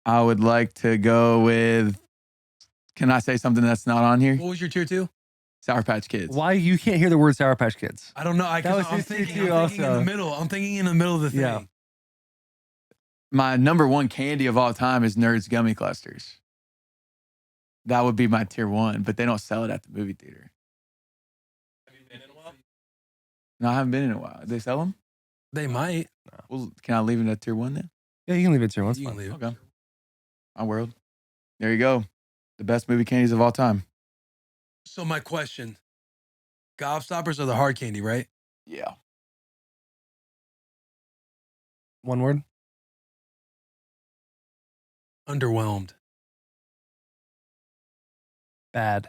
I would like to go with. Can I say something that's not on here? What was your tier 2? Sour Patch Kids. Why you can't hear the word Sour Patch Kids? I don't know. That was I'm his tier thinking, 2 I'm thinking in also. the middle. I'm thinking in the middle of the thing. Yeah. My number 1 candy of all time is Nerds Gummy Clusters. That would be my tier 1, but they don't sell it at the movie theater. Have you been in a while? No, I haven't been in a while. They sell them? They might. Well, can I leave it at tier 1 then? Yeah, you can leave it to once. You can leave it. Okay. My world. There you go. The best movie candies of all time. So my question: Gobstoppers are the hard candy, right? Yeah. One word. Underwhelmed. Bad.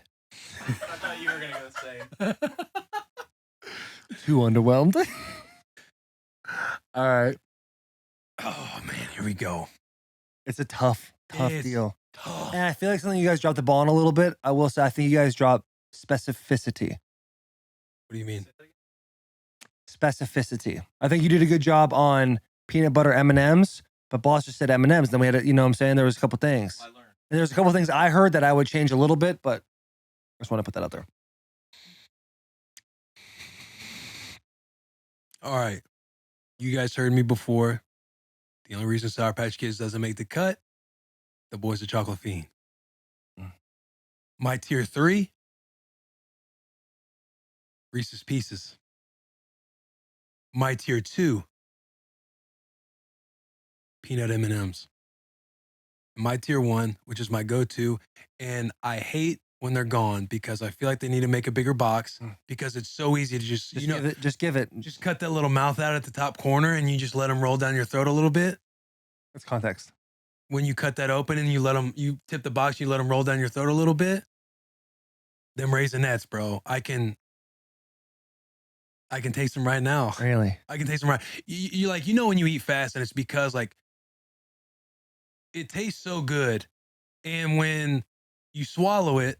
I thought you were gonna go the same. Too underwhelmed. All right. Oh man, here we go. It's a tough It's deal. tough. And I feel like something you guys dropped the ball on a little bit. I will say, I think you guys dropped specificity. What do you mean? Specificity. I think you did a good job on peanut butter M&Ms, but boss just said M&Ms. Then we had, you know what I'm saying? There was a couple things. I learned. And there's a couple things I heard that I would change a little bit, but I just want to put that out there. All right. You guys heard me before. The only reason Sour Patch Kids doesn't make the cut, the boys are chocolate fiend. My tier 3, Reese's Pieces. My tier 2, peanut M&Ms. My tier 1, which is my go-to, and I hate when they're gone because I feel like they need to make a bigger box because it's so easy to just give it. just cut that little mouth out at the top corner and you just let them roll down your throat a little bit. That's context. When you cut that open and you tip the box, you let them roll down your throat a little bit. Them Raisinets, bro. I can taste them right now. Really? I can taste them right. You like, when you eat fast and it's because like it tastes so good. And when you swallow it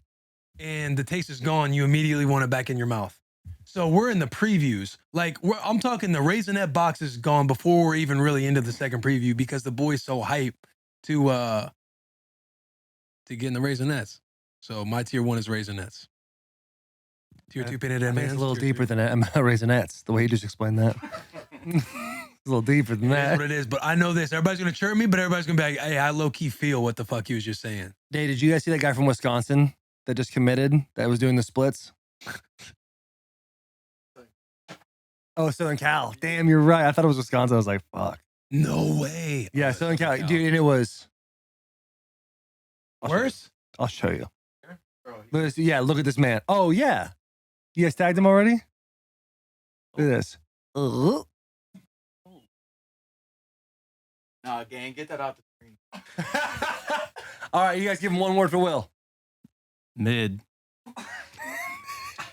and the taste is gone, you immediately want it back in your mouth. So we're in the previews. Like I'm talking the Raisinette box is gone before we're even really into the second preview because the boy's so hyped to get in the Raisinets. So my tier 1 is Raisinets. Tier 2 peanut I think M&Ms. it's a little tier deeper 3. than Raisinets, the way you just explained that. It's a little deeper than That's that. what it is. But I know this. Everybody's going to chirp me, but everybody's going to be like, hey, I low-key feel what the fuck he was just saying. Hey, did you guys see that guy from Wisconsin that just committed that was doing the splits? Oh, Southern Cal. Damn, you're right. I thought it was Wisconsin. I was like, fuck. No way. Yeah, Southern Cal. Dude, and it was Worse? I'll show you. Yeah, look at this man. Oh, yeah. You guys tagged him already? Look at this. No, gang, get that out the screen. All right, you guys give him one word for Will. Mid.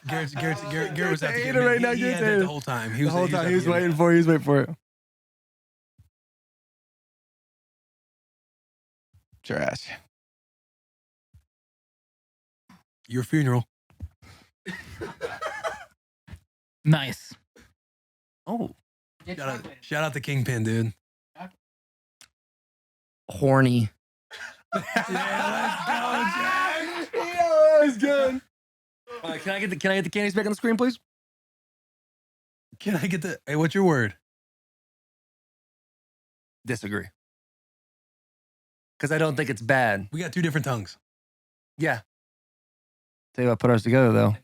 Garrett was out to hating get it me. right now, He Garrett's had that hating. the whole time. The whole time he was out to get me. waiting for it. He was waiting for it. Trash. Your funeral. Nice. Oh. Shout out to Kingpin, dude. Horny. Yeah, that was good. All right, can I get the candies back on the screen, please? Can I get hey, what's your word? Disagree. because I don't think it's bad. We got 2 different tongues. Yeah. Tell you what, put ours together though.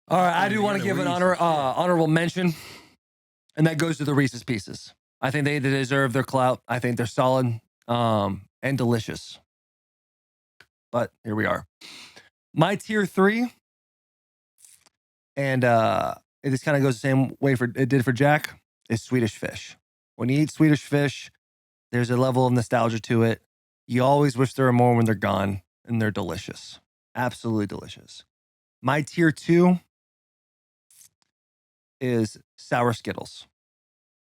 All right, I do want to give an honorable mention, and that goes to the Reese's Pieces. I think they deserve their clout. I think they're solid and delicious. But here we are. My tier 3, and it just kind of goes the same way it did for Jack, is Swedish fish. When you eat Swedish fish, there's a level of nostalgia to it. You always wish there were more when they're gone, and they're delicious. Absolutely delicious. My tier 2 is sour Skittles.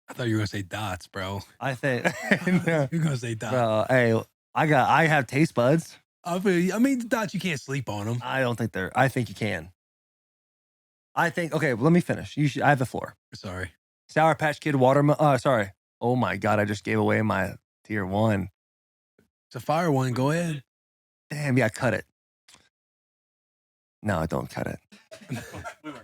I thought you were gonna say dots, bro. I think You're gonna say dots. bro, hey, I have taste buds. I mean, the dots, you can't sleep on them. I don't think I think you can. I think, okay, well, let me finish. I have the floor. Sorry. Sour Patch Kid watermelon. Sorry. Oh my God, I just gave away my tier 1. It's a fire one. Go ahead. Damn, yeah, cut it. No, don't cut it.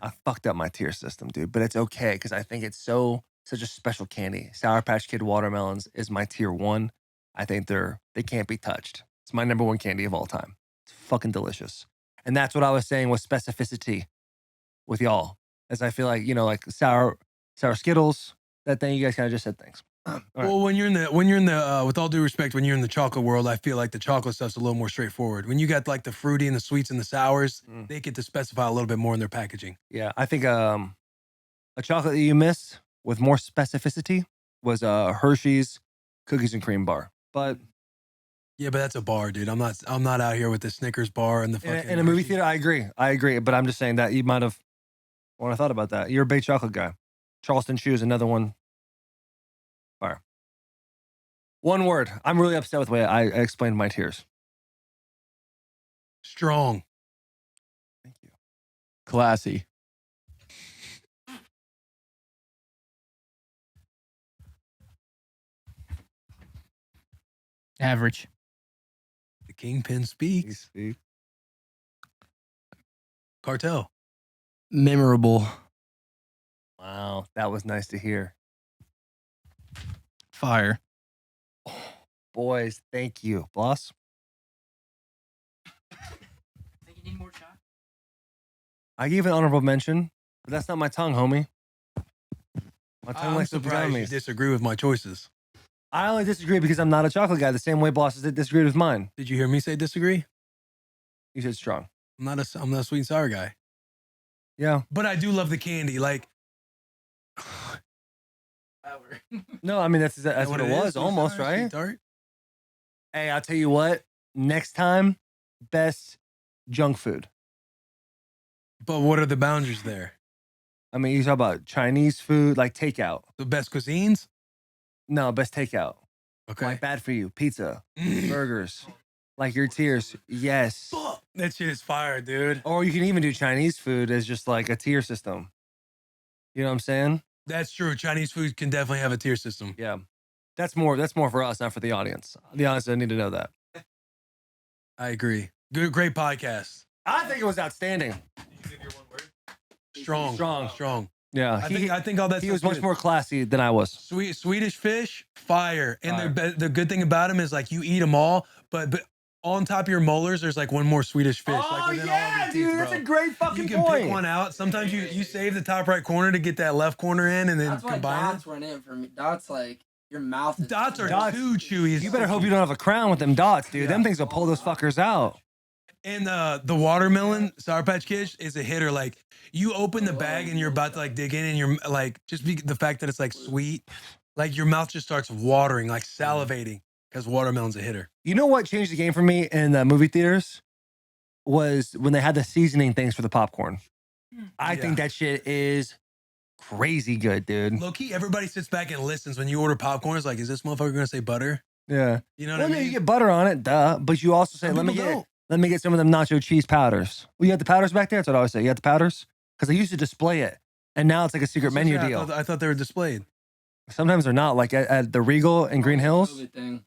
I fucked up my tier system, dude, but it's okay because I think it's such a special candy. Sour Patch Kid watermelons is my tier 1. I think they can't be touched. It's my number 1 candy of all time. It's fucking delicious. And that's what I was saying with specificity with y'all. As I feel like, like sour Skittles, that thing, you guys kind of just said things. All right. Well, when you're in the, with all due respect, when you're in the chocolate world, I feel like the chocolate stuff's a little more straightforward. When you got like the fruity and the sweets and the sours, they get to specify a little bit more in their packaging. Yeah, I think a chocolate that you missed with more specificity was Hershey's cookies and cream bar. But Yeah, but that's a bar, dude. I'm not out here with the Snickers bar and the fucking in a movie Hershey's. theater, I agree. But I'm just saying that you might have, when I thought about that, you're a big chocolate guy. Charleston Chew is another one. Fire. One word. I'm really upset with the way I explained my tiers. Strong. Thank you. Classy. Average. The Kingpin speaks. Cartel. Memorable. Wow, that was nice to hear. Fire. Boys, thank you. Boss? Think you need more shot? I gave an honorable mention, but that's not my tongue, homie. My tongue I'm likes to surprised me. you disagree with my choices. I only disagree because I'm not a chocolate guy, the same way bosses disagreed with mine. Did you hear me say disagree? You said strong. I'm not a sweet and sour guy. Yeah. But I do love the candy. Like, No, I mean, that's what it was, is? Sweet almost, sour, right? sweet tart? Hey, I'll tell you what. Next time, best junk food. But what are the boundaries there? I mean, you talk about Chinese food, like takeout. The best cuisines? No, best takeout. Okay. Like bad for you. Pizza, burgers, like your tiers. Yes. Fuck, that shit is fire, dude. Or you can even do Chinese food as just like a tier system. You know what I'm saying? That's true. Chinese food can definitely have a tier system. Yeah. That's more for us, not for the audience. The audience doesn't need to know that. I agree. Good, great podcast. I think it was outstanding. Strong. Yeah. I think all that He stuff's was much good. more classy than I was. Swedish fish, fire. And Fire. the good thing about them is like you eat them all, but on top of your molars, there's like one more Swedish fish. like within all of your teeth, that's bro. a great fucking You can point. pick one out. Sometimes you save the top right corner to get that left corner in, and then That's why combine dots went in for me. Dots like your mouth. it. Is Dots are Dots- too chewy. You better hope you don't have a crown with them dots, dude. Yeah. Them things will pull those fuckers out. And the watermelon Sour Patch Kids is a hitter. Like you open the bag and you're about to like dig in, and you're like the fact that it's like sweet, like your mouth just starts watering, like salivating, because watermelon's a hitter. You know what changed the game for me in the movie theaters was when they had the seasoning things for the popcorn. I think that shit is crazy good, dude. Low key, everybody sits back and listens when you order popcorn. It's like, is this motherfucker gonna say butter? Yeah. You know what Well, I yeah, mean? you get butter on it, duh. But you also say, Some let me people don't. get some of them nacho cheese powders. Well, you got the powders back there? That's what I always say. You got the powders? Because they used to display it. And now it's like a secret menu I deal. I thought they were displayed. Sometimes they're not. Like at the Regal in Green Hills, COVID thing.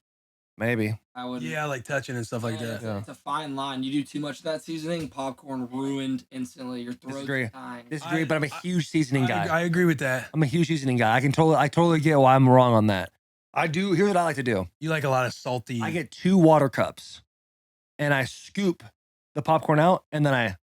maybe. I would. Yeah, like touching and stuff like that. It's a fine line. You do too much of that seasoning, popcorn ruined instantly. Your throat's Disagree. dying. Disagree, but I'm a huge seasoning guy. I agree with that. I'm a huge seasoning guy. I totally get why I'm wrong on that. I do. Here's what I like to do. You like a lot of salty. I get 2 water cups, and I scoop the popcorn out, and then I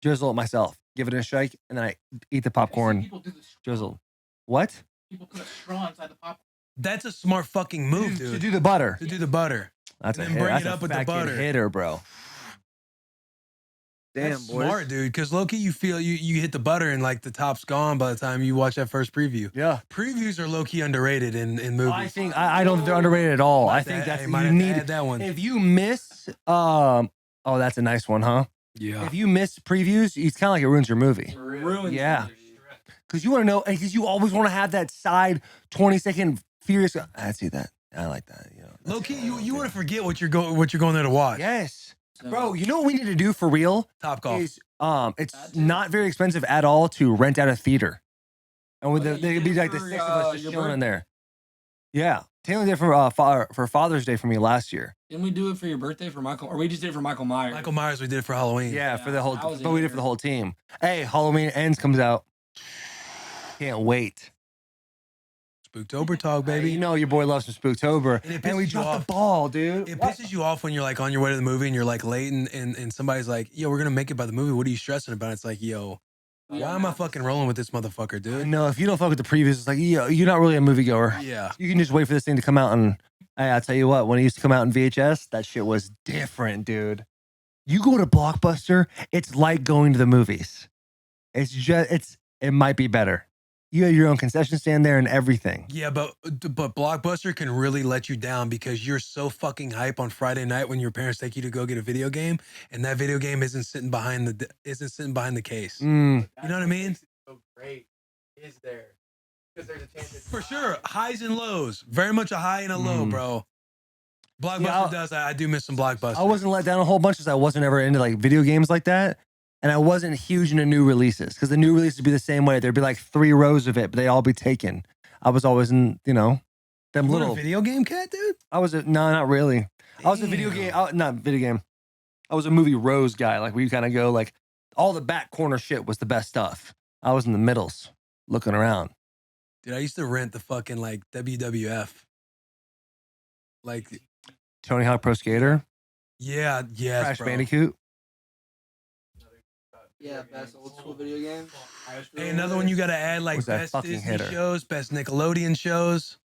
drizzle it myself. Give it a shake, and then I eat the popcorn People do the straw. drizzle. What? People put a straw inside the popcorn. That's a smart fucking move, To dude. do the butter. To do the butter. That's and a then hit. bring That's it a up with the fat kid butter. hitter, bro. Damn, That's boys. smart, dude. Because low-key, you feel you hit the butter and like the top's gone by the time you watch that first preview. Yeah. Previews are low-key underrated in movies. I think I don't think they're underrated at all. Might I have think to- that's hey, might you have to need add that one. If you miss oh, that's a nice one, huh? Yeah. If you miss previews, it's kind of like it ruins your movie. Ruins Yeah. it. Because you want to know, because you always want to have that side 20-second furious. I see that. I like that. You know, that's Low-key, cool. you want to forget what you're going there to watch. Yes, So- bro. You know what we need to do for real Top golf. is it's not very expensive at all to rent out a theater, and with Oh, yeah, they you could be did like the for, 6 of us just your chilling in birthday. there. Yeah, Taylor did for Father's Day for me last year. Didn't we do it for your birthday for Michael? Or we just did it for Michael Myers? Michael Myers, we did it for Halloween. Yeah, for the whole, I was but we did it in for the whole team. Hey, Halloween Ends comes out. Can't wait. Spooktober talk, Baby, baby. you know your boy loves some Spooktober. And it And we pisses you dropped off. the ball, dude. It pisses you off when you're like on your way to the movie and you're like late and somebody's like, yo, we're gonna make it by the movie. What are you stressing about? It's like, yo, why am I fucking rolling with this motherfucker, dude? No, if you don't fuck with the previews, it's like, yo, you're not really a moviegoer. Yeah. You can just wait for this thing to come out. And hey, I'll tell you what, when it used to come out in VHS, that shit was different, dude. You go to Blockbuster, it's like going to the movies. It might be better. You have your own concession stand there and everything. Yeah, but Blockbuster can really let you down because you're so fucking hype on Friday night when your parents take you to go get a video game, and that video game isn't sitting behind the case. Mm. You know what I mean? So great is there because there's a chance it's For sure, highs and lows. Very much a high and a low, Mm. bro. Blockbuster Yeah, does. I do miss some Blockbuster. I wasn't let down a whole bunch because I wasn't ever into like video games like that. And I wasn't huge into new releases because the new releases would be the same way. There'd be like 3 rows of it, but they'd all be taken. I was always in, them You were little. a video game cat, dude. No, not really. I was a video Damn. game, not video game. I was a movie rose guy. Like where you kind of go like all the back corner shit was the best stuff. I was in the middles looking around. Dude, I used to rent the fucking like WWF. Like, Tony Hawk Pro Skater, yeah, yes, Crash bro. Bandicoot. Yeah, best old school video game. Hey, another one you got to add, like Was that best fucking Disney hitter. shows, best Nickelodeon shows.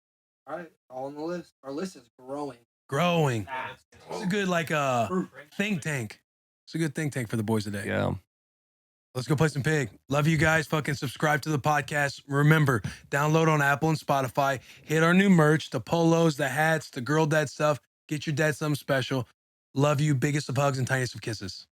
All right, all on the list. Our list is growing. Growing. It's a good like think tank. It's a good think tank for the boys today. Yeah. Let's go play some pig. Love you guys. Fucking subscribe to the podcast. Remember, download on Apple and Spotify. Hit our new merch, the polos, the hats, the girl dad stuff. Get your dad something special. Love you. Biggest of hugs and tiniest of kisses.